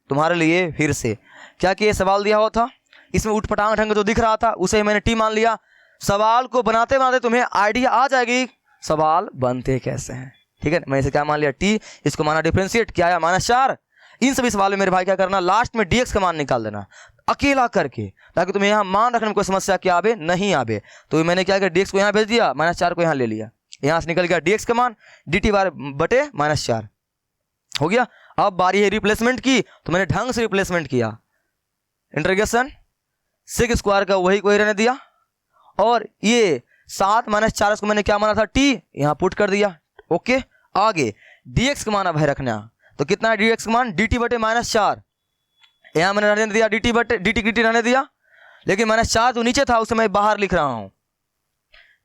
तुम्हारे लिए। फिर से क्या किया, सवाल दिया हुआ था, इसमें उठपटांग ढंग जो दिख रहा था उसे मैंने t मान लिया। सवाल को बनाते बनाते तुम्हें आइडिया आ जाएगी सवाल बनते कैसे हैं, ठीक है, मैंने इसे क्या मान लिया टी, इसको माना डिफरेंशिएट, क्या आया -4। इन सभी सवालों में मेरे भाई क्या करना, लास्ट में dx का मान निकाल देना अकेला करके, ताकि तुम्हें यहाँ मान रखने में कोई समस्या क्या आवे नहीं आवे। तो मैंने क्या किया, dx को यहाँ भेज दिया, -4 को यहाँ ले लिया, यहाँ से निकल गया dx का मान dt बार बटे -4 हो गया। अब बारी है रिप्लेसमेंट की, तो मैंने ढंग से रिप्लेसमेंट किया, इंटीग्रेशन सेक स्क्वायर का वही कोई रहने दिया, और ये 7 - 4 को मैंने क्या माना था t, यहाँ पुट कर दिया। ओके, आगे dx का मान अब है रखना, तो कितना है dx का मान, dt बटे -4, यहाँ मैंने रहने दिया dt बटे dt रहने दिया, लेकिन -4 जो नीचे था उसे मैं बाहर लिख रहा हूँ।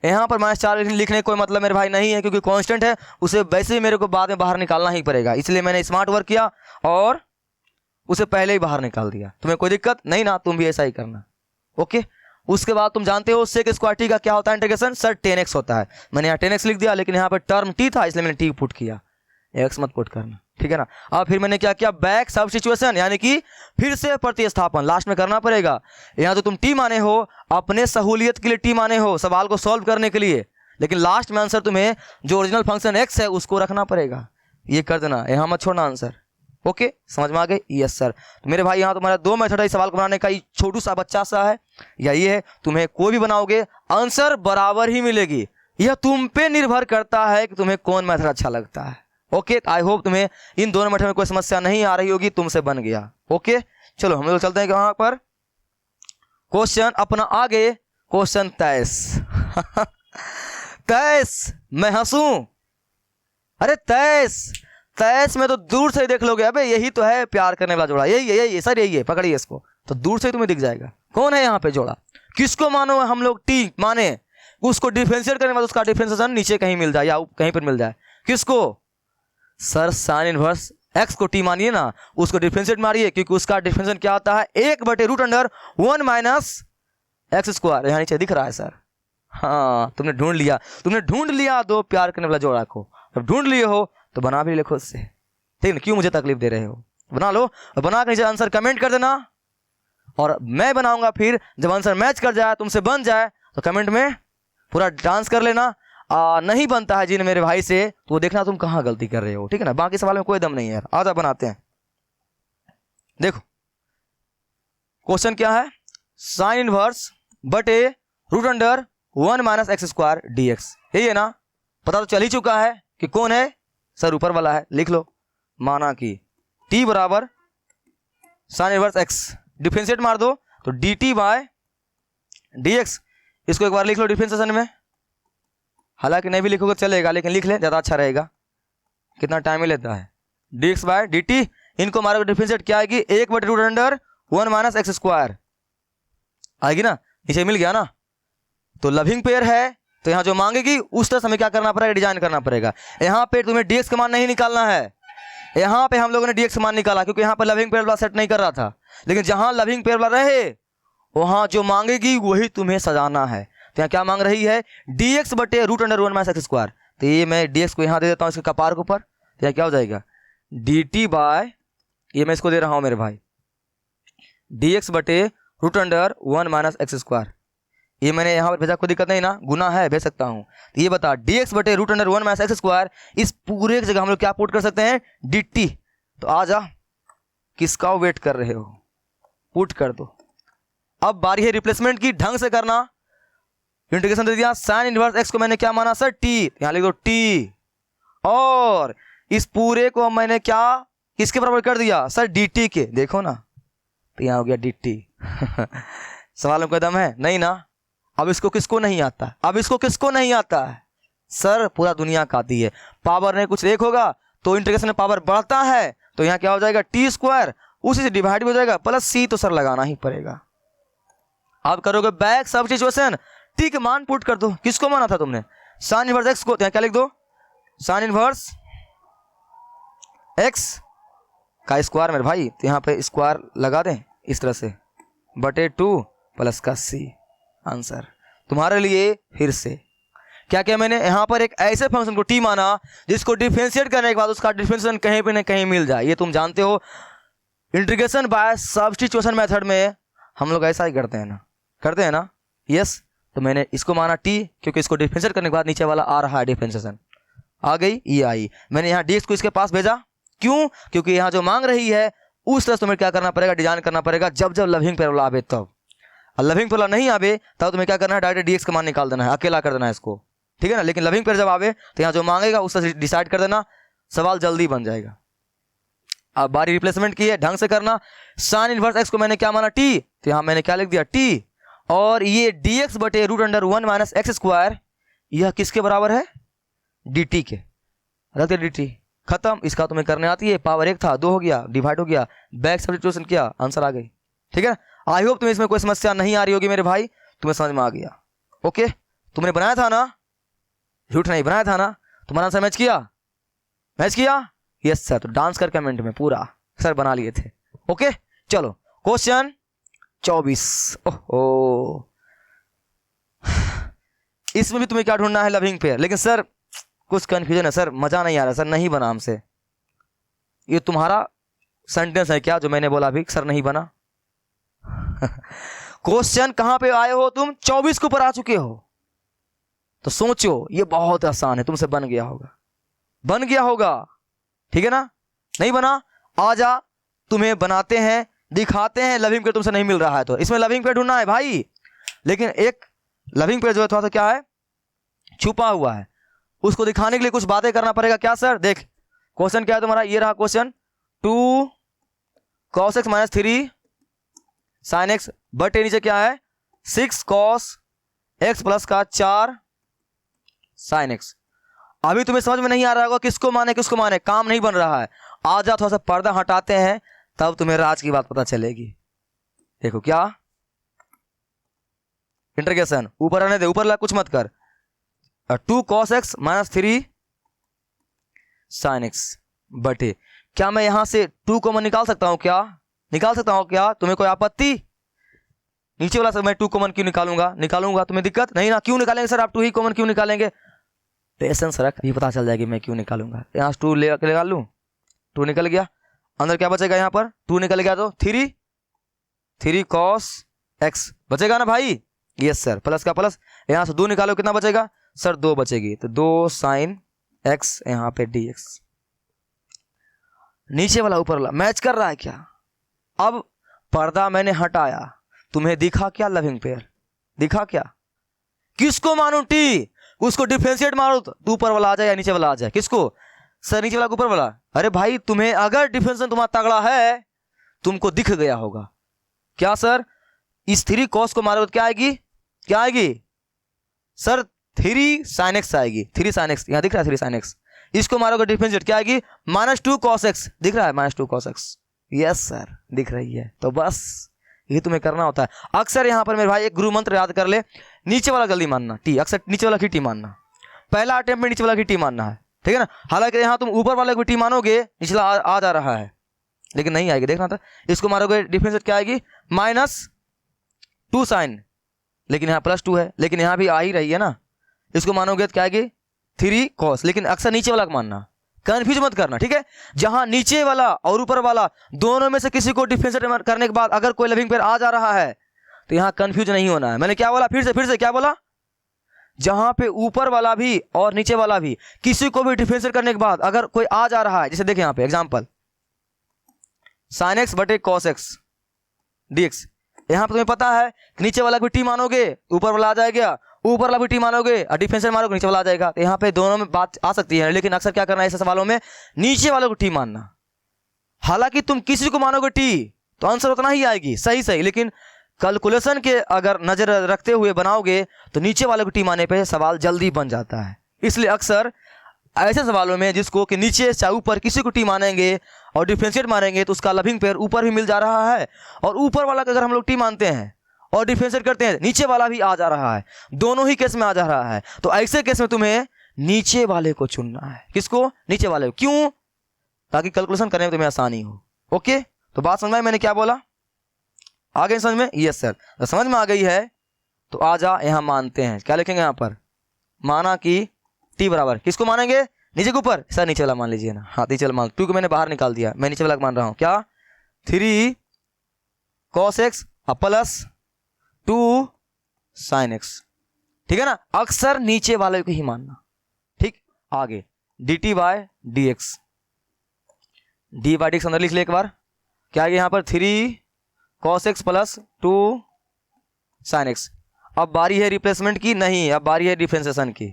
यहाँ पर -4 लिखने का कोई मतलब मेरे भाई नहीं है, क्योंकि कांस्टेंट है, उसे वैसे ही मेरे को बाद में बाहर निकालना ही पड़ेगा, इसलिए मैंने स्मार्ट वर्क किया और उसे पहले ही बाहर निकाल दिया। तुम्हें कोई दिक्कत नहीं ना, तुम भी ऐसा ही करना। ओके, उसके बाद तुम जानते हो सेक स्क्वायर टी का क्या होता है इंटीग्रेशन, सर 10x होता है। मैंने यहाँ 10x लिख दिया, लेकिन यहाँ पर टर्म t था इसलिए मैंने t पुट किया, x मत पुट करना, ठीक है ना। अब फिर मैंने क्या किया, बैक सब्स्टिट्यूशन, यानी कि फिर से प्रतिस्थापन लास्ट में करना पड़ेगा। यहाँ तो तुम t माने हो, अपने सहूलियत के लिए t माने हो सवाल को सॉल्व करने के लिए, लेकिन लास्ट में आंसर तुम्हें जो ओरिजिनल फंक्शन x है उसको रखना पड़ेगा, ये कर देना, यहाँ मत छोड़ना आंसर। ओके, समझ में आ गए, यस सर। तो मेरे भाई यहाँ तुम्हारा 2 मेथड है इस सवाल को बनाने का, ये छोटू सा बच्चा सा है या ये है, तुम्हें कोई भी बनाओगे आंसर बराबर ही मिलेगी, यह तुम पे निर्भर करता है कि तुम्हें कौन मेथड अच्छा लगता है। ओके, आई होप तुम्हें इन दोनों मेथड में कोई समस्या नहीं आ रही होगी, तुमसे बन गया। ओके, चलो हम लोग चलते हैं यहाँ पर क्वेश्चन अपना आगे, क्वेश्चन 23 23 मैं हंसूं, अरे 23 में तो दूर से ही देख लोगे, अबे यही तो है प्यार करने वाला जोड़ा, यही सर, यही है, पकड़िए इसको, तो दूर से ही तुम्हें दिख जाएगा कौन है यहाँ पे जोड़ा। किसको मानो हम लोग, टी माने, उसको डिफरेंशिएट करने बाद उसका डिफरेंशिएशन नीचे कहीं मिल जाए या कहीं पर मिल जाए, किसको सर साइन इनवर्स x को t मानिए ना, उसको डिफरेंशिएट मारिए, क्योंकि उसका डिफरेंशिएशन क्या आता है 1/√1 माइनस x स्क्वायर, यहाँ नीचे दिख रहा है सर। हाँ, तुमने ढूंढ लिया दो प्यार करने वाला जोड़ा को, जब ढूंढ लिए हो तो बना भी लिखो उससे, ठीक है, क्यों मुझे तकलीफ दे रहे हो, बना लो और बना के नीचे आंसर कमेंट कर देना, और मैं बनाऊंगा फिर जब आंसर मैच कर जाए, तुमसे बन जाए, तो कमेंट में पूरा डांस कर लेना। नहीं बनता है जिन मेरे भाई से, तो वो देखना तुम कहाँ गलती कर रहे हो, ठीक है ना, बाकी सवाल में कोई दम नहीं है यार। आजा बनाते हैं, देखो क्वेश्चन क्या है, साइन इनवर्स बटे √1 माइनस x स्क्वायर dx, यही है ना, पता तो चल ही चुका है कि कौन है सर, ऊपर वाला है, लिख लो, माना कि t बराबर साइन इनवर्स x, डिफरेंशिएट मार दो तो dt बाय dx, इसको एक बार लिख लो डिफरेंशिएशन में, हालांकि नहीं भी लिखोगे चलेगा, लेकिन लिख ले ज़्यादा अच्छा रहेगा, कितना टाइम ही लेता है, dx बाय dt, इनको मारोगे डिफरेंशिएट क्या आएगी, 1/√1 माइनस x स्क्वायर आएगी ना, नीचे मिल गया ना। तो लविंग पेयर है, तो यहाँ जो मांगेगी उस तरह से हमें क्या करना पड़ेगा, डिजाइन करना पड़ेगा। यहाँ पे तुम्हें dx का मान नहीं निकालना है, यहाँ पे हम लोगों ने dx का मान निकाला क्योंकि यहाँ पर लविंग पेयर वाला सेट नहीं कर रहा था, लेकिन जहाँ लविंग पेयर वाला रहे वहाँ जो मांगेगी वही तुम्हें सजाना है। तो यहाँ क्या मांग रही है, dx बटे √1 माइनस x स्क्वायर, तो ये मैं dx को यहाँ दे देता हूँ इसके कपार के ऊपर, तो यहाँ क्या हो जाएगा dt बाय, ये मैं इसको दे रहा हूँ मेरे भाई, dx बटे √1 माइनस x स्क्वायर, ये मैंने यहाँ पर भेजा, कोई दिक्कत नहीं ना, गुना है भेज सकता हूँ। तो ये बता dx बटे √1 माइनस x स्क्वायर, इस पूरे की जगह हम लोग क्या पुट कर सकते हैं, dt। तो आ जा, किसका वेट कर रहे हो, पुट कर दो। अब बारी है रिप्लेसमेंट की, ढंग से करना, इंटीग्रेशन दे दिया, साइन इनवर्स x को मैंने क्या माना सर t, यहाँ लिख दो t, और इस पूरे को मैंने क्या किसके बराबर कर दिया सर dt के, देखो ना, तो यहाँ हो गया dt सवाल में कोई दम है नहीं ना। अब इसको किसको नहीं आता, अब इसको किसको नहीं आता है सर, पूरा दुनिया का आती है, पावर ने कुछ एक होगा तो इंटीग्रेशन में पावर बढ़ता है, तो यहाँ क्या हो जाएगा t स्क्वायर, उसी से डिवाइड हो जाएगा, प्लस c तो सर लगाना ही पड़ेगा। अब करोगे बैक सब्स्टिट्यूशन, t के मान पुट कर दो, किसको माना था तुमने साइन इनवर्स x को, यहाँ क्या लिख दो साइन इनवर्स x का स्क्वायर मेरे भाई, तो यहाँ पे स्क्वायर लगा दें इस तरह से, बटे 2 प्लस का c, आंसर तुम्हारे लिए। फिर से क्या किया मैंने, यहाँ पर एक ऐसे फंक्शन को t माना जिसको डिफरेंशिएट करने के बाद उसका डिफरेंशिएशन कहीं पे न कहीं मिल जाए, ये तुम जानते हो इंटीग्रेशन बाय सब्स्टिट्यूशन मेथड में हम लोग ऐसा ही करते हैं ना, यस। तो मैंने इसको माना t क्योंकि इसको डिफरेंशिएट करने के बाद नीचे वाला आ रहा है डिफरेंशिएशन, आ गई, ये आई। मैंने यहाँ dx को इसके पास भेजा, क्यों? क्योंकि यहाँ जो मांग रही है उस तरह से तुम्हें क्या करना पड़ेगा, डिजाइन करना पड़ेगा जब जब लविंग पैरेलल आवे तब। लविंग पैरेलल नहीं आवे तब तुम्हें क्या करना है, डायरेक्ट dx का मान निकाल देना है, अकेला कर देना है इसको, ठीक है ना। लेकिन लविंग पैरेलल जब आवे तो यहाँ जो मांगेगा उससे डिसाइड कर देना, सवाल जल्दी बन जाएगा। अब बारी रिप्लेसमेंट की है, ढंग से करना। साइन इनवर्स x को मैंने क्या माना, t, तो यहाँ मैंने क्या लिख दिया, t, और ये dx बटे √1 माइनस एक्स स्क्वायर, यह किसके बराबर है, dt के। रख दे dt, खत्म। इसका तुम्हें करने आती है, पावर 1 था 2 हो गया, डिवाइड हो गया, बैक सब्स्टिट्यूशन किया, आंसर आ गई, ठीक है। आई होप तुम्हें इसमें कोई समस्या नहीं आ रही होगी मेरे भाई, तुम्हें समझ में आ गया। ओके, तुमने बनाया था ना, झूठ नहीं बनाया था ना, तुम्हारा आंसर मैच किया, मैच किया, यस सर। तो डांस कर कमेंट में पूरा सर बना लिए थे। ओके चलो क्वेश्चन 24। ओहो, इसमें भी तुम्हें क्या ढूंढना है, लविंग पेयर। लेकिन सर कुछ कंफ्यूजन है सर, मजा नहीं आ रहा सर, नहीं बना हमसे। ये तुम्हारा सेंटेंस है क्या जो मैंने बोला अभी, सर नहीं बना? क्वेश्चन कहां पे आए हो तुम, 24 के ऊपर आ चुके हो, तो सोचो ये बहुत आसान है, तुमसे बन गया होगा, बन गया होगा, ठीक है ना। नहीं बना, आजा तुम्हें बनाते हैं, दिखाते हैं। लविंग पेयर तुमसे नहीं मिल रहा है तो इसमें लविंग पेयर ढूंढना है भाई। लेकिन एक लविंग पेयर जो है थोड़ा सा क्या है, छुपा हुआ है, उसको दिखाने के लिए कुछ बातें करना पड़ेगा। क्या सर? देख क्वेश्चन क्या है तुम्हारा, ये रहा question, 2 cos x minus 3 sin x बटे नीचे क्या है, 6 cos x प्लस का 4 sin x। अभी तुम्हें समझ में नहीं आ रहा होगा किसको माने किसको माने, काम नहीं बन रहा है। आ जा थोड़ा सा पर्दा हटाते हैं, तब तुम्हें राज की बात पता चलेगी। देखो क्या इंटरगेशन, ऊपर आने दे, ऊपर ला, कुछ मत कर। 2 cos x minus 3 sin x बटे, क्या मैं यहां से 2 कॉमन निकाल सकता हूं क्या, निकाल सकता हूं क्या? तुम्हें कोई आपत्ति? नीचे वाला से मैं 2 कॉमन क्यों निकालूंगा, निकालूंगा, तुम्हें दिक्कत नहीं ना? क्यों निकालेंगे सर आप 2 ही कॉमन क्यों निकालेंगे? पेशेंस रख, ये पता चल जाएगी मैं क्यों निकालूंगा। यहाँ 2 ले निकाल लूँ, 2 निकल गया, अंदर क्या बचेगा, यहाँ पर 2 निकल गया तो 3 cos x बचेगा ना भाई, यस सर, प्लस का प्लस, यहाँ से 2 निकालो कितना बचेगा सर, 2 बचेगी, तो 2 sin x यहाँ पे dx। नीचे वाला ऊपर वाला मैच कर रहा है क्या? अब पर्दा मैंने हटाया, तुम्हें दिखा क्या लविंग पेयर, दिखा क्या? किसको मानू टी, उसको डिफरेंशिएट मारो तो ऊपर वाला आ जाए या नीचे वाला आ जाए, किसको सर, नीचे वाला ऊपर वाला? अरे भाई तुम्हें अगर डिफरेंशिएशन तुम्हारा तगड़ा है, तुमको दिख गया होगा क्या सर, इस 3 cos को मारो तो क्या आएगी, क्या आएगी सर, 3 sin x आएगी, 3 sin x, यहां दिख रहा है 3 sin x, इसको मारोगे डिफरेंशिएट क्या आएगी, -2 cos x, दिख रहा है -2 cos x, यस सर दिख रही है। तो बस ये तुम्हें करना होता है। अक्सर यहाँ पर मेरे भाई एक गुरु मंत्र याद कर ले, नीचे वाला जल्दी मानना टी, अक्सर नीचे वाला की टी मानना, पहला अटेम्प्ट में नीचे वाला की टी मानना है, ठीक है ना। हालांकि यहाँ तुम ऊपर वाले की टी मानोगे, निचला आ जा रहा है, लेकिन नहीं आएगी, देखना था। इसको मारोगे डिफरेंस क्या आएगी, -2 sin, लेकिन यहाँ +2 है, लेकिन यहाँ भी आ ही रही है ना। इसको मानोगे तो क्या आएगी 3 cos, लेकिन अक्सर नीचे वाला मानना, कंफ्यूज मत करना, ठीक है। जहां नीचे वाला और ऊपर वाला दोनों में से किसी को डिफरेंशिएट करने के बाद अगर कोई लविंग पेयर आ जा रहा है तो यहां कंफ्यूज नहीं होना है। मैंने क्या बोला, फिर से क्या बोला, जहां पे ऊपर वाला भी और नीचे वाला भी किसी को भी डिफरेंशिएट करने के बाद अगर कोई आ जा रहा है, जैसे देखिए यहां पे एग्जांपल sin x बटे cos x dx, यहां पे तुम्हें पता है कि नीचे वाला भी टी मानोगे ऊपर वाला आ जाएगा, ऊपर वाला भी टी मानोगे और डिफरेंशिएट मारोगे नीचे वाला आ जाएगा। तो यहाँ पे दोनों में बात आ सकती है, लेकिन अक्सर क्या करना है ऐसे सवालों में, नीचे वालों को टी मानना। हालांकि तुम किसी को मानोगे टी तो आंसर उतना ही आएगी, सही, लेकिन कैलकुलेशन के अगर नजर रखते हुए बनाओगे तो नीचे वाले को टी मानने पे सवाल जल्दी बन जाता है। इसलिए अक्सर ऐसे सवालों में जिसको कि नीचे चाहे ऊपर किसी को टी मानेंगे और डिफरेंशिएट मानेंगे तो उसका लविंग पेयर ऊपर भी मिल जा रहा है, और ऊपर वाला का अगर हम लोग टी मानते हैं और डिफरेंशिएट करते हैं नीचे वाला भी आ जा रहा है, दोनों ही केस में आ जा रहा है। तो ऐसे केस में तुम्हें नीचे वाले को चुनना है, किसको, नीचे वाले को, क्यों, ताकि कैलकुलेशन करने में तुम्हें आसानी हो। ओके, तो बात समझ में मैंने क्या बोला, आ गई समझ में, यस सर। तो समझ में आ गई है तो आ जा, यहां मानते हैं, क्या लिखेंगे यहाँ पर, माना कि टी बराबर, किसको मानेंगे, नीचे के ऊपर, सर नीचे वाला मान लीजिए ना, हाँ नीचे वाला मान, 2 को मैंने बाहर निकाल दिया, मैं नीचे वाला मान रहा हूं, क्या 3 cos x plus 2 sin x, ठीक है ना। अक्सर नीचे वाले को ही मानना, ठीक। आगे d T by D x, d by d x अंदर लिख ले एक बार। क्या है यहाँ पर 3 cos x plus 2 sin x। अब बारी है रिप्लेसमेंट की, नहीं अब बारी है डिफरेंशिएशन की।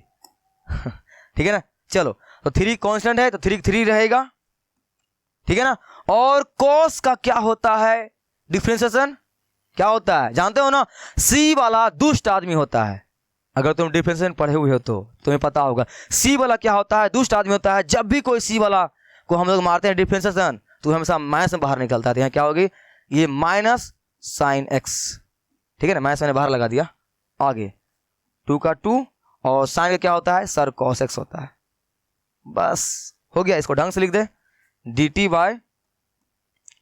ठीक है ना, चलो तो 3 कांस्टेंट है तो 3 रहेगा, ठीक है ना। और cos का क्या होता है डिफरेंशिएशन, क्या होता है जानते हो ना, सी वाला दुष्ट आदमी होता है। अगर तुम डिफरेंशिएशन पढ़े हुए हो तो तुम्हें पता होगा सी वाला क्या होता है, दुष्ट आदमी होता है। जब भी कोई सी वाला को हम लोग मारते हैं डिफरेंशिएशन तो हमेशा माइनस में बाहर निकलता है। यहाँ क्या होगी, ये माइनस साइन एक्स, ठीक है ना, माइनस मैंने बाहर लगा दिया। आगे 2 का 2 और साइन का क्या होता है सर cos x होता है। बस हो गया, इसको ढंग से लिख दे D T by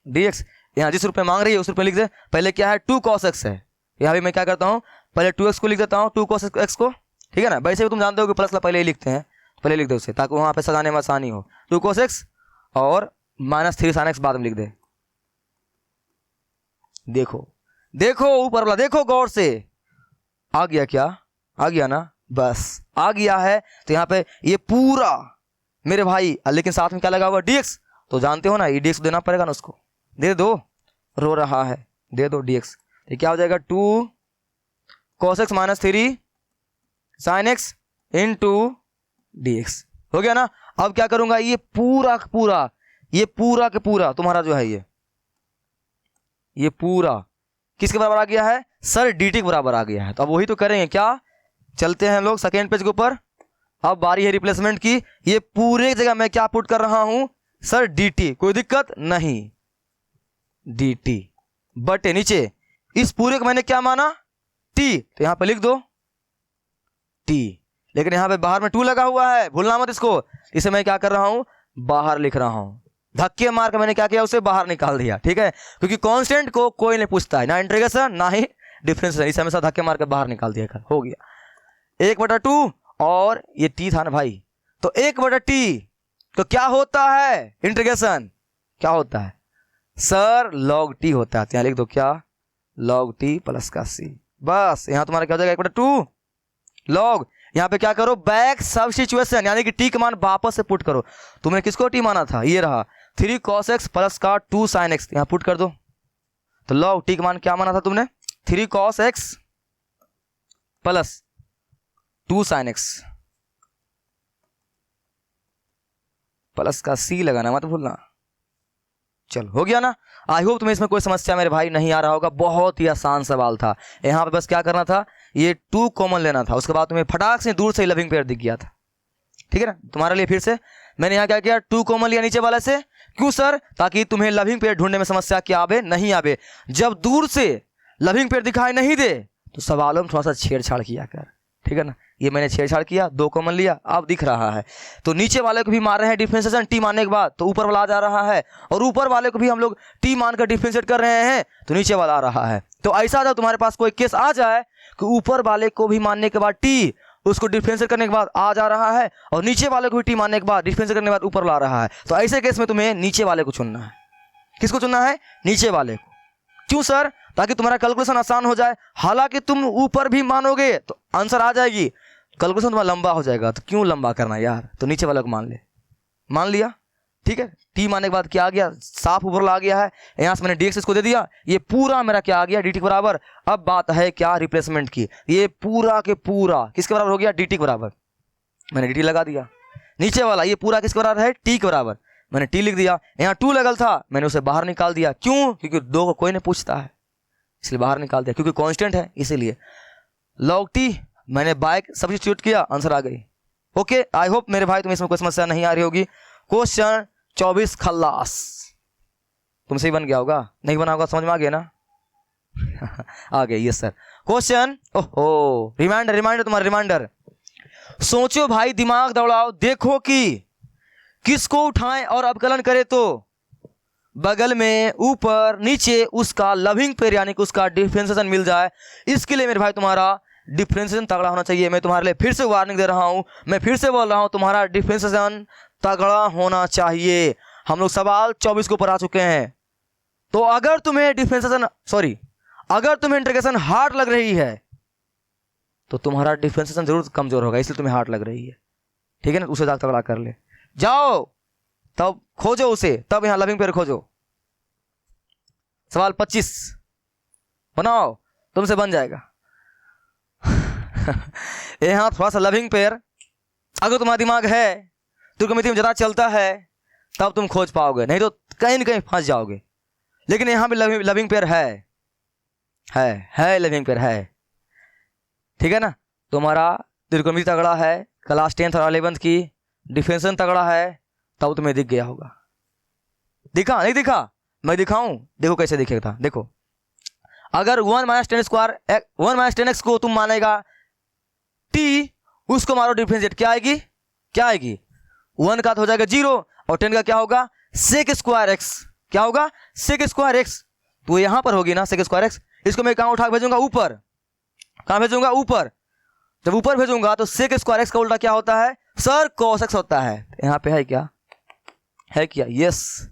D X. यहाँ जिस रुपये मांग रही है उस रुपये लिख दे। पहले क्या है 2 cos x है, यहाँ भी मैं क्या करता हूँ पहले 2x को लिख देता हूँ, 2 cos x को, ठीक है ना। वैसे भी तुम जानते हो कि प्लस पहले ही लिखते हैं, पहले लिख दो उसे ताकि वहाँ पे सजाने में आसानी हो। 2 cos x और माइनस 3 sin x बाद में लिख दे। देखो देखो ऊपर वाला देखो गौर से, आ गया क्या, आ गया ना, बस आ गया है। तो यहाँ पे ये पूरा मेरे भाई, लेकिन साथ में क्या लगा हुआ dx, तो जानते हो ना ये dx देना पड़ेगा ना, उसको दे दो, रो रहा है दे दो dx। ये क्या हो जाएगा 2 cos x minus 3 sin x into dx, हो गया ना। अब क्या करूंगा, ये पूरा पूरा, ये पूरा के पूरा तुम्हारा जो है ये पूरा किसके बराबर आ गया है सर dt के बराबर आ गया है। तो अब वही तो करेंगे, क्या चलते हैं हम लोग सेकेंड पेज के ऊपर। अब बारी है रिप्लेसमेंट की, ये पूरे जगह मैं क्या पुट कर रहा हूं सर dt, कोई दिक्कत नहीं, dt बटे नीचे इस पूरे को मैंने क्या माना t, तो यहां पे लिख दो t, लेकिन यहां पे बाहर में 2 लगा हुआ है, भूलना मत इसको। इसे मैं क्या कर रहा हूं बाहर लिख रहा हूं, धक्के मार के मैंने क्या किया उसे बाहर निकाल दिया, ठीक है। क्योंकि कांस्टेंट को कोई नहीं पूछता है, ना इंटीग्रेशन ना ही डिफरेंशिएशन, इसे हमेशा धक्के मार के बाहर निकाल दिया कर, हो गया 1/2 और ये t था ना भाई, तो 1/t तो क्या होता है इंटीग्रेशन, क्या होता है सर log t होता है। यहाँ लिख दो क्या log t प्लस का c, बस यहाँ तुम्हारा क्या हो जाएगा 1/2 log, यहाँ पे क्या करो बैक सब्स्टिट्यूशन, यानी कि t का मान वापस से पुट करो। तुमने किसको t माना था, ये रहा 3 cos x प्लस का 2 sin x, यहाँ पुट कर दो। तो log t का मान क्या माना था तुमने 3 cos x plus 2 sin x, plus का c लगाना मत भूलना। चलो हो गया ना, आई होप तुम्हें इसमें कोई समस्या मेरे भाई नहीं आ रहा होगा, बहुत ही आसान सवाल था। यहाँ पे बस क्या करना था, ये 2 कॉमन लेना था, उसके बाद तुम्हें फटाक से दूर से लविंग पेयर दिख गया था, ठीक है ना। तुम्हारे लिए फिर से मैंने यहाँ क्या किया 2 कॉमन लिया नीचे वाले से, क्यों सर, ताकि तुम्हें लविंग पेयर ढूंढने में समस्या क्या आवे नहीं आवे। जब दूर से लविंग पेयर दिखाई नहीं दे तो सवालों में थोड़ा सा छेड़छाड़ किया कर, ठीक है ना। ये मैंने छेड़छाड़ किया, 2 कॉमन लिया, अब दिख रहा है। तो नीचे वाले को भी मार रहे हैं डिफरेंशिएशन टी मानने के बाद, तो ऊपर वाला आ जा रहा है, और ऊपर वाले को भी हम लोग टी मानकर डिफरेंशिएट कर रहे हैं तो नीचे वाला आ रहा है। तो ऐसा जब तुम्हारे पास कोई केस आ जाए कि ऊपर वाले को भी मानने के बाद टी उसको डिफरेंशिएट करने के बाद आ जा रहा है, और नीचे वाले को भी टी मानने के बाद डिफरेंशिएट करने के बाद ऊपर ला रहा है, तो ऐसे केस में तुम्हें नीचे वाले को चुनना है। किसको चुनना है, नीचे वाले को। क्यों सर, ताकि तुम्हारा कैलकुलेशन आसान हो जाए। हालांकि तुम ऊपर भी मानोगे तो आंसर आ जाएगी, कैलकुलेशन तुम्हारा लंबा हो जाएगा, तो क्यों लंबा करना यार, तो नीचे वाले को मान ले, मान लिया, ठीक है। टी मानने के बाद क्या आ गया, साफ ऊपर ला गया है, यहाँ से मैंने डी एक्स इसको दे दिया, ये पूरा मेरा क्या आ गया डी टी के बराबर। अब बात है क्या रिप्लेसमेंट की, ये पूरा के पूरा किसके बराबर हो गया, डी टी के बराबर, मैंने डी टी लगा दिया। नीचे वाला ये पूरा किसके बराबर है, टी के बराबर, मैंने टी लिख दिया। यहाँ 2 लगल था, मैंने उसे बाहर निकाल दिया, क्यों, क्योंकि 2 को कोई नहीं पूछता है इसलिए बाहर निकाल दिया, क्योंकि कांस्टेंट है इसीलिए। log t मैंने बाइक सब्स्टिट्यूट किया, आंसर आ गई। ओके, आई होप मेरे भाई तुम्हें इसमें कोई समस्या नहीं आ रही होगी। क्वेश्चन 24 खल्लास तुमसे ही बन गया होगा, नहीं बना होगा, समझ में आ गया ना आ गया, यस सर। क्वेश्चन, ओहो रिमाइंडर, रिमाइंडर तुम्हारा रिमाइंडर, सोचो भाई, दिमाग दौड़ाओ, देखो कि किसको उठाएं और अवकलन करें तो बगल में ऊपर नीचे उसका लविंग पेयर यानी कि उसका डिफरेंशिएशन मिल जाए। इसके लिए मेरे भाई तुम्हारा डिफरेंशिएशन तगड़ा होना चाहिए। मैं तुम्हारे लिए फिर से वार्निंग दे रहा हूं, मैं फिर से बोल रहा हूं, तुम्हारा डिफरेंशिएशन तगड़ा होना चाहिए। हम लोग सवाल 24 के ऊपर आ चुके हैं, तो अगर तुम्हें अगर तुम्हें इंटीग्रेशन हार्ड लग रही है तो तुम्हारा डिफरेंशिएशन जरूर कमजोर होगा, इसलिए तुम्हें हार्ड लग रही है, ठीक है ना। उसे तगड़ा कर ले। जाओ तब खोजो उसे, तब यहाँ लविंग पेयर खोजो। सवाल 25 बनाओ, तुमसे बन जाएगा। यहाँ थोड़ा सा लविंग पेयर अगर तुम्हारा दिमाग है, त्रिकोणमिति में ज़्यादा चलता है, तब तुम खोज पाओगे, नहीं तो कहीं न कहीं फंस जाओगे। लेकिन यहाँ भी लविंग पेयर है लविंग पेयर है, ठीक है ना। तुम्हारा त्रिकोणमिति तगड़ा है, क्लास 10th और 11th की डिफेंसन तगड़ा है, तब तुम्हें दिख गया होगा। दिखा नहीं दिखा? मैं दिखाऊं, देखो कैसे दिखेगा। देखो, अगर 1 - 10 स्क्वायर 1 - 10x को तुम मानेगा t, उसको मारो डिफरेंशिएट, क्या आएगी? क्या आएगी? 1 का तो हो जाएगा 0 और 10 का क्या होगा? Sec square x। क्या होगा? Sec square x। तो यहां पर होगी ना सेक स्क्वायर x। इसको मैं कहां उठा भेजूंगा? ऊपर। कहां भेजूंगा? ऊपर। जब ऊपर भेजूंगा तो सेक स्क्वायर x का उल्टा क्या होता है? सर cos x होता है। यहां पे है क्या? है क्या? यस,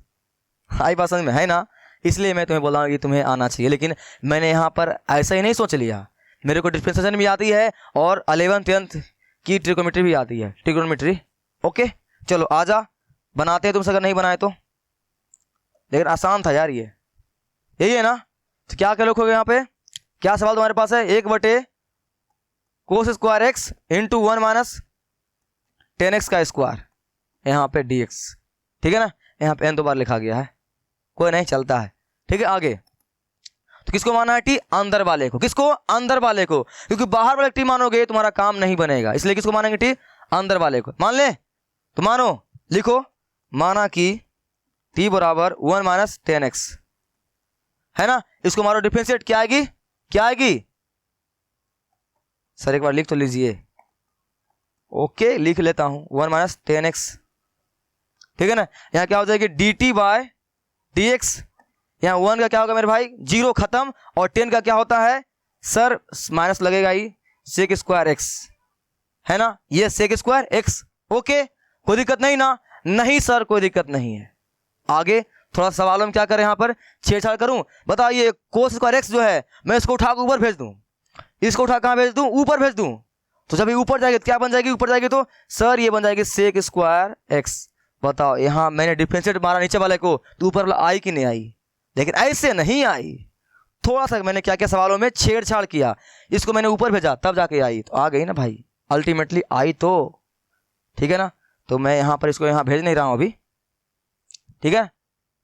आई बात समझ में है ना। इसलिए मैं तुम्हें बोला हूं कि तुम्हें आना चाहिए, लेकिन मैंने यहाँ पर ऐसा ही नहीं सोच लिया। मेरे को डिफरेंशिएशन भी आती है और 11th 10th की ट्रिकोमेट्री भी आती है, ट्रिकोमेट्री। ओके चलो आजा, बनाते हैं तुमसे, अगर नहीं बनाए तो। लेकिन आसान था यार, ये यही है ना। तो क्या क्या लिखोगे यहाँ पे? क्या सवाल तुम्हारे पास है? 1/cos square x into 1 - 10x का स्क्वायर, यहाँ पे dx, ठीक है ना। यहाँ पे n 2 बार लिखा गया है, कोई नहीं, चलता है, ठीक है। आगे तो किसको माना है? टी, अंदर वाले को। किसको? अंदर वाले को, क्योंकि बाहर वाले टी मानोगे तुम्हारा काम नहीं बनेगा, इसलिए किसको मानेंगे? टी, अंदर वाले को। मान ले तो मानो, लिखो, माना कि t बराबर 1 - 10x है ना। इसको मारो डिफरेंशिएट, क्या आएगी? क्या आएगी? सर एक बार लिख तो लीजिए। ओके लिख लेता हूं, 1 - 10x, ठीक है ना। यहाँ क्या हो जाएगी? dt/dx। यहाँ 1 का क्या होगा मेरे भाई? 0, खत्म। और 10 का क्या होता है? सर माइनस लगेगा ही, सेक स्क्वायर x है ना, ये सेक स्क्वायर x। ओके, कोई दिक्कत नहीं ना? नहीं सर कोई दिक्कत नहीं है। आगे थोड़ा सवालों में क्या करें, यहाँ पर छेड़छाड़ करूं। बताइए, कोस स्क्वायर x जो है, मैं इसको उठा के ऊपर भेज दूं, इसको उठा कहाँ भेज दूं? ऊपर भेज दूं। तो जब ये ऊपर जाएगी तो क्या बन जाएगी? ऊपर जाएगी तो सर ये बन जाएगी सेक स्क्वायर x। बताओ, यहाँ मैंने डिफरेंशिएट मारा नीचे वाले को, तो ऊपर वाला आई कि नहीं आई? लेकिन ऐसे नहीं आई। थोड़ा सा मैंने क्या क्या सवालों में छेड़छाड़ किया, इसको मैंने ऊपर भेजा तब जाके आई, तो आ गई ना भाई, अल्टीमेटली आई तो, ठीक है ना। तो मैं यहाँ पर इसको यहाँ भेज नहीं रहा हूँ अभी, ठीक है।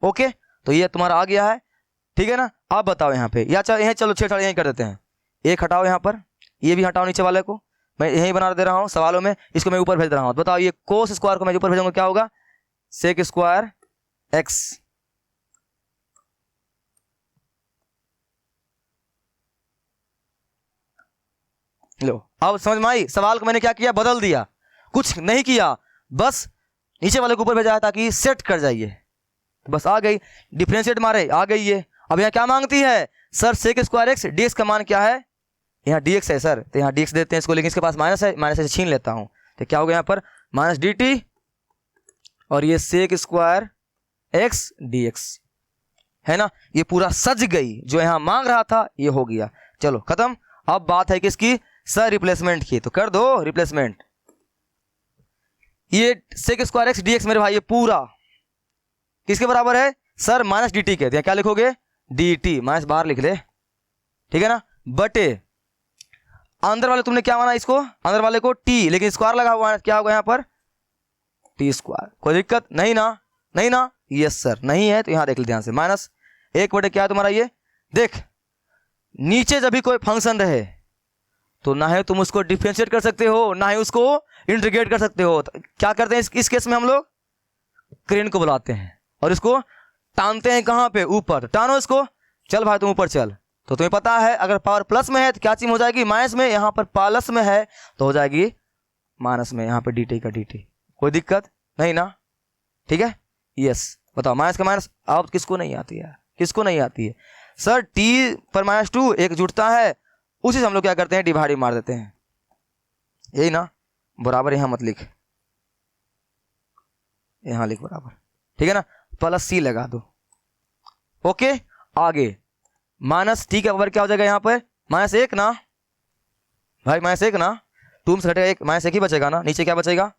ओके, तो ये तुम्हारा आ गया है, ठीक है ना। आप बताओ यहाँ पे, या चलो छेड़छाड़ यहीं कर देते हैं। एक हटाओ यहाँ पर, ये भी हटाओ नीचे वाले को, मैं यहीं बना दे रहा हूँ सवालों में, इसको मैं ऊपर भेज रहा हूँ। बताओ, ये कोस स्क्वायर को मैं ऊपर भेजूंगा, क्या होगा? Sec square x। लो, अब समझ में आई? सवाल को मैंने क्या किया? बदल दिया, कुछ नहीं किया, बस नीचे वाले को ऊपर भेजा है ताकि सेट कर जाइए। तो बस आ गई, डिफरेंशिएट मारे, आ गई ये। अब यहाँ क्या मांगती है? Sir sec square x, dx का मान क्या है? यहाँ dx है सर, तो यहाँ dx देते हैं इसको, लेकिन इसके पास माइनस है, माइनस से छीन लेता हूँ, तो क्या होगा यहाँ पर? माइनस dt और ये सेक स्क्वायर x dx है ना। ये पूरा सज गई, जो यहाँ मांग रहा था ये हो गया। चलो खत्म। अब बात है किसकी? सर रिप्लेसमेंट की, तो कर दो रिप्लेसमेंट। ये सेक स्क्वायर x dx मेरे भाई ये पूरा किसके बराबर है? सर माइनस dt के, क्या लिखोगे? dt, माइनस बाहर लिख ले, ठीक है ना, बटे अंदर वाले तुमने क्या माना? इसको अंदर वाले को t, लेकिन स्क्वायर लगा हुआ है, क्या होगा यहाँ पर? T square. कोई दिक्कत नहीं ना? नहीं ना? यस सर, नहीं है तो यहाँ देख ले ध्यान से, माइनस 1/, क्या है तुम्हारा ये? देख, नीचे जब भी कोई फंक्शन रहे तो ना है तुम उसको डिफरेंशिएट कर सकते हो, ना ही उसको इंटीग्रेट कर सकते हो। तो क्या करते हैं इस केस में? हम लोग क्रेन को बुलाते हैं और इसको टानते हैं कहाँ पे? ऊपर। टानो इसको, चल भाई तुम ऊपर चल। तो तुम्हें पता है अगर पावर प्लस में है तो क्या चीज हो जाएगी? माइनस में। यहाँ पर प्लस में है तो हो जाएगी माइनस में, यहाँ पे dt का dt। कोई दिक्कत नहीं ना? ठीक है, यस। बताओ, माइनस का माइनस अब किसको नहीं आती है? किसको नहीं आती है? सर t पर -2 एक जुड़ता है, उसी से हम लोग क्या करते हैं? डिवाइड मार देते हैं, यही ना। बराबर यहाँ मत लिख, यहाँ लिख बराबर, ठीक है ना, प्लस c लगा दो। ओके, आगे माइनस t का पावर क्या हो जाएगा यहाँ पर? -1 ना भाई, -1 ना। 2 से घटेगा 1, -1 ही बचेगा ना, नीचे क्या बचेगा?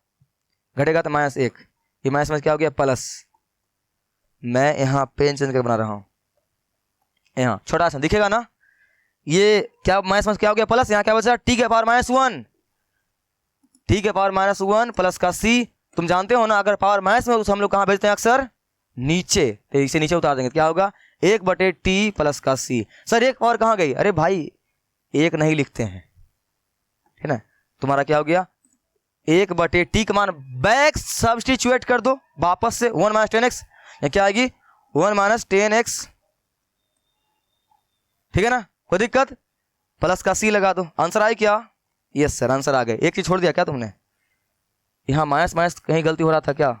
घटेगा तो -1, ये माइनस माइनस क्या हो गया प्लस। मैं यहाँ पेन चेंज कर बना रहा हूँ, यहाँ छोटा सा दिखेगा ना, ये क्या माइनस माइनस क्या हो गया प्लस, यहाँ क्या बचा टी के पावर -1, टी के पावर -1 प्लस का सी। तुम जानते हो ना अगर पावर माइनस में तो हम लोग कहाँ भेजते हैं अक्सर नीचे, तो इसे नीचे उतार देंगे, क्या होगा 1/t प्लस का सी। सर एक और कहाँ गई, अरे भाई एक नहीं लिखते हैं, है ना, तुम्हारा क्या हो गया 1/t का मान बैक सब्स्टिट्यूट कर दो वापस से 1 - 10x, या क्या आएगी 1 - 10x, ठीक है ना, कोई दिक्कत, प्लस का सी लगा दो, आंसर आई क्या, यस सर आंसर आ गए। एक चीज छोड़ दिया क्या तुमने, यहाँ माइनस माइनस कहीं गलती हो रहा था क्या,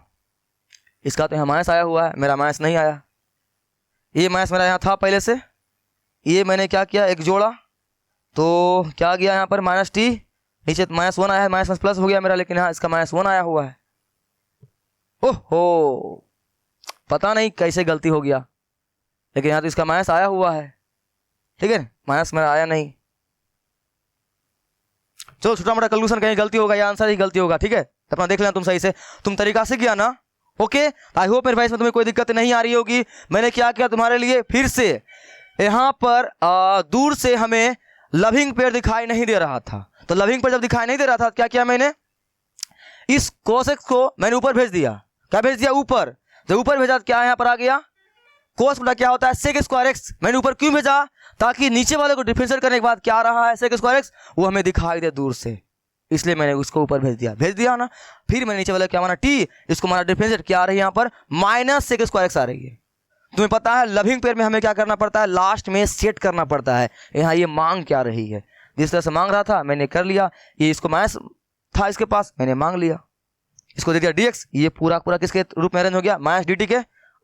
इसका तो यहाँ माइनस आया हुआ है, मेरा माइनस नहीं आया, ये माइनस मेरा यहाँ था पहले से, ये मैंने क्या किया एक जोड़ा, तो क्या गया यहाँ पर -t, नीचे -1 आया है, माइनस प्लस हो गया मेरा, लेकिन यहाँ इसका -1 आया हुआ है। ओहो पता नहीं कैसे गलती हो गया, लेकिन यहाँ तो इसका माइनस आया हुआ है, ठीक है, माइनस मेरा आया नहीं। चलो छोटा मोटा कैलकुलेशन कहीं गलती होगा या आंसर ही गलती होगा, ठीक है, अपना देख लेना तुम सही से, तुम तरीका से किया ना, ओके। आई होप मेरे भाई इसमें तुम्हें कोई दिक्कत नहीं आ रही होगी। मैंने क्या किया तुम्हारे लिए, फिर से यहाँ पर दूर से हमें लविंग पेयर दिखाई नहीं दे रहा था, तो लविंग पेयर जब दिखाई नहीं दे रहा था क्या किया मैंने, इस कोसेक्स को मैंने ऊपर भेज दिया, क्या भेज दिया ऊपर, जब ऊपर भेजा तो क्या यहाँ पर आ गया कोस बटा क्या होता है सेक स्क्वायर एक्स, मैंने ऊपर क्यों भेजा, ताकि नीचे वाले को डिफरेंशिएट करने के बाद क्या आ रहा है सेक स्क्वायर एक्स वो हमें दिखाई दे दूर से, इसलिए मैंने उसको ऊपर भेज दिया ना। फिर मैंने नीचे वाले क्या माना टी, इसको माना डिफरेंशिएट, क्या आ रही है यहाँ पर -सेक स्क्वायर एक्स आ रही है। तुम्हें पता है लविंग पेयर में हमें क्या करना पड़ता है, लास्ट में सेट करना पड़ता है। यहाँ ये मांग क्या रही है, जिस तरह से मांग रहा था मैंने कर लिया, ये इसको माइनस था इसके पास मैंने मांग लिया, इसको दे दिया dx, ये पूरा पूरा किसके रूप में अरेंज हो गया -dt के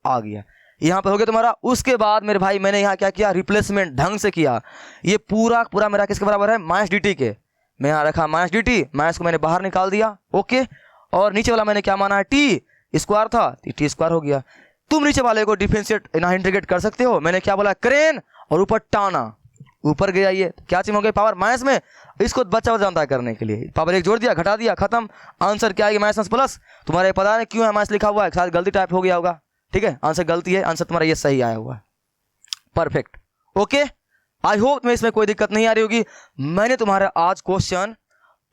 आ गया, यहाँ पर हो गया तुम्हारा। उसके बाद मेरे भाई मैंने यहाँ क्या किया, रिप्लेसमेंट ढंग से किया, ये पूरा पूरा मेरा किसके बराबर है -dt के, मैं यहाँ रखा -dt, माइनस को मैंने बाहर निकाल दिया, ओके, और नीचे वाला मैंने क्या माना है टी स्क्वायर था, टी स्क्वायर हो गया। तुम नीचे वाले को डिफरेंशिएट इंटीग्रेट कर सकते हो, मैंने क्या बोला क्रेन और ऊपर टाना, ऊपर गया ये क्या चीज हो गई पावर माइनस में, इसको बच्चा जानता है करने के लिए, पावर 1 जोड़ दिया घटा दिया खत्म, आंसर क्या आएगी माइनस प्लस। तुम्हारे पता नहीं क्यों है माइनस लिखा हुआ है, शायद गलती टाइप हो गया होगा, ठीक है, आंसर गलती है, आंसर तुम्हारा ये सही आया हुआ है, परफेक्ट, ओके। आई होप तुम्हें इसमें कोई दिक्कत नहीं आ रही होगी। मैंने तुम्हारा आज क्वेश्चन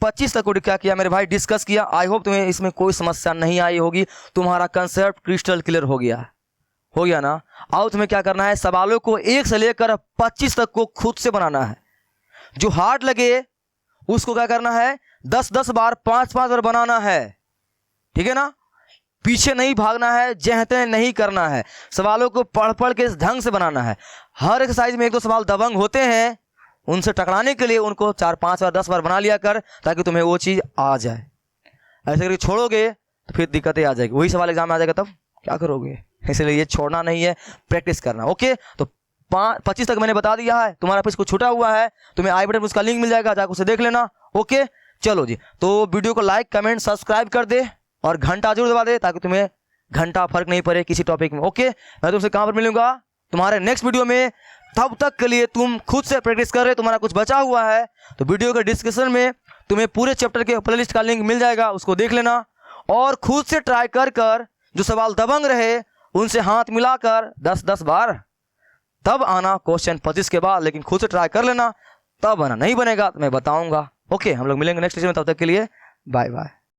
25 तक को क्या किया मेरे भाई, डिस्कस किया। आई होप तुम्हें इसमें कोई समस्या नहीं आई होगी, तुम्हारा कंसेप्ट क्रिस्टल क्लियर हो गया ना। आओ तुम्हें क्या करना है, सवालों को 1 से लेकर 25 तक को खुद से बनाना है, जो हार्ड लगे उसको क्या करना है 10-10 बार 5-5 बार बनाना है, ठीक है ना, पीछे नहीं भागना है, जहते नहीं करना है, सवालों को पढ़ पढ़ के इस ढंग से बनाना है। हर एक्सरसाइज में 1-2 सवाल दबंग होते हैं, उनसे टकराने के लिए उनको 4-5 बार 10 बार बना लिया कर, ताकि तुम्हें वो चीज़ आ जाए। ऐसे करके छोड़ोगे तो फिर दिक्कतें आ जाएगी, वही सवाल एग्जाम में आ जाएगा तब क्या करोगे, इसलिए ये छोड़ना नहीं है, प्रैक्टिस करना, ओके। तो 25 तक मैंने बता दिया है, तुम्हारा फिर कुछ छूटा हुआ है तुम्हें आई बटन उसका लिंक मिल जाएगा, जाकर उसे देख लेना, ओके। चलो जी, तो वीडियो को लाइक कमेंट सब्सक्राइब कर दे और घंटा जरूर दबा दे, ताकि तुम्हें घंटा फर्क नहीं पड़े किसी टॉपिक में, ओके। मैं तुमसे कहाँ पर मिलूंगा तुम्हारे नेक्स्ट वीडियो में, तब तक के लिए तुम खुद से प्रैक्टिस कर रहे, तुम्हारा कुछ बचा हुआ है तो वीडियो के डिस्क्रिप्शन में तुम्हें पूरे चैप्टर के प्लेलिस्ट का लिंक मिल जाएगा, उसको देख लेना और खुद से ट्राई कर जो सवाल दबंग रहे उनसे हाथ मिलाकर 10-10 बार तब आना क्वेश्चन 25 के बाद, लेकिन खुद से ट्राई कर लेना, तब आना, नहीं बनेगा तो मैं बताऊंगा, ओके। हम लोग मिलेंगे नेक्स्ट में, तब तक के लिए बाय बाय।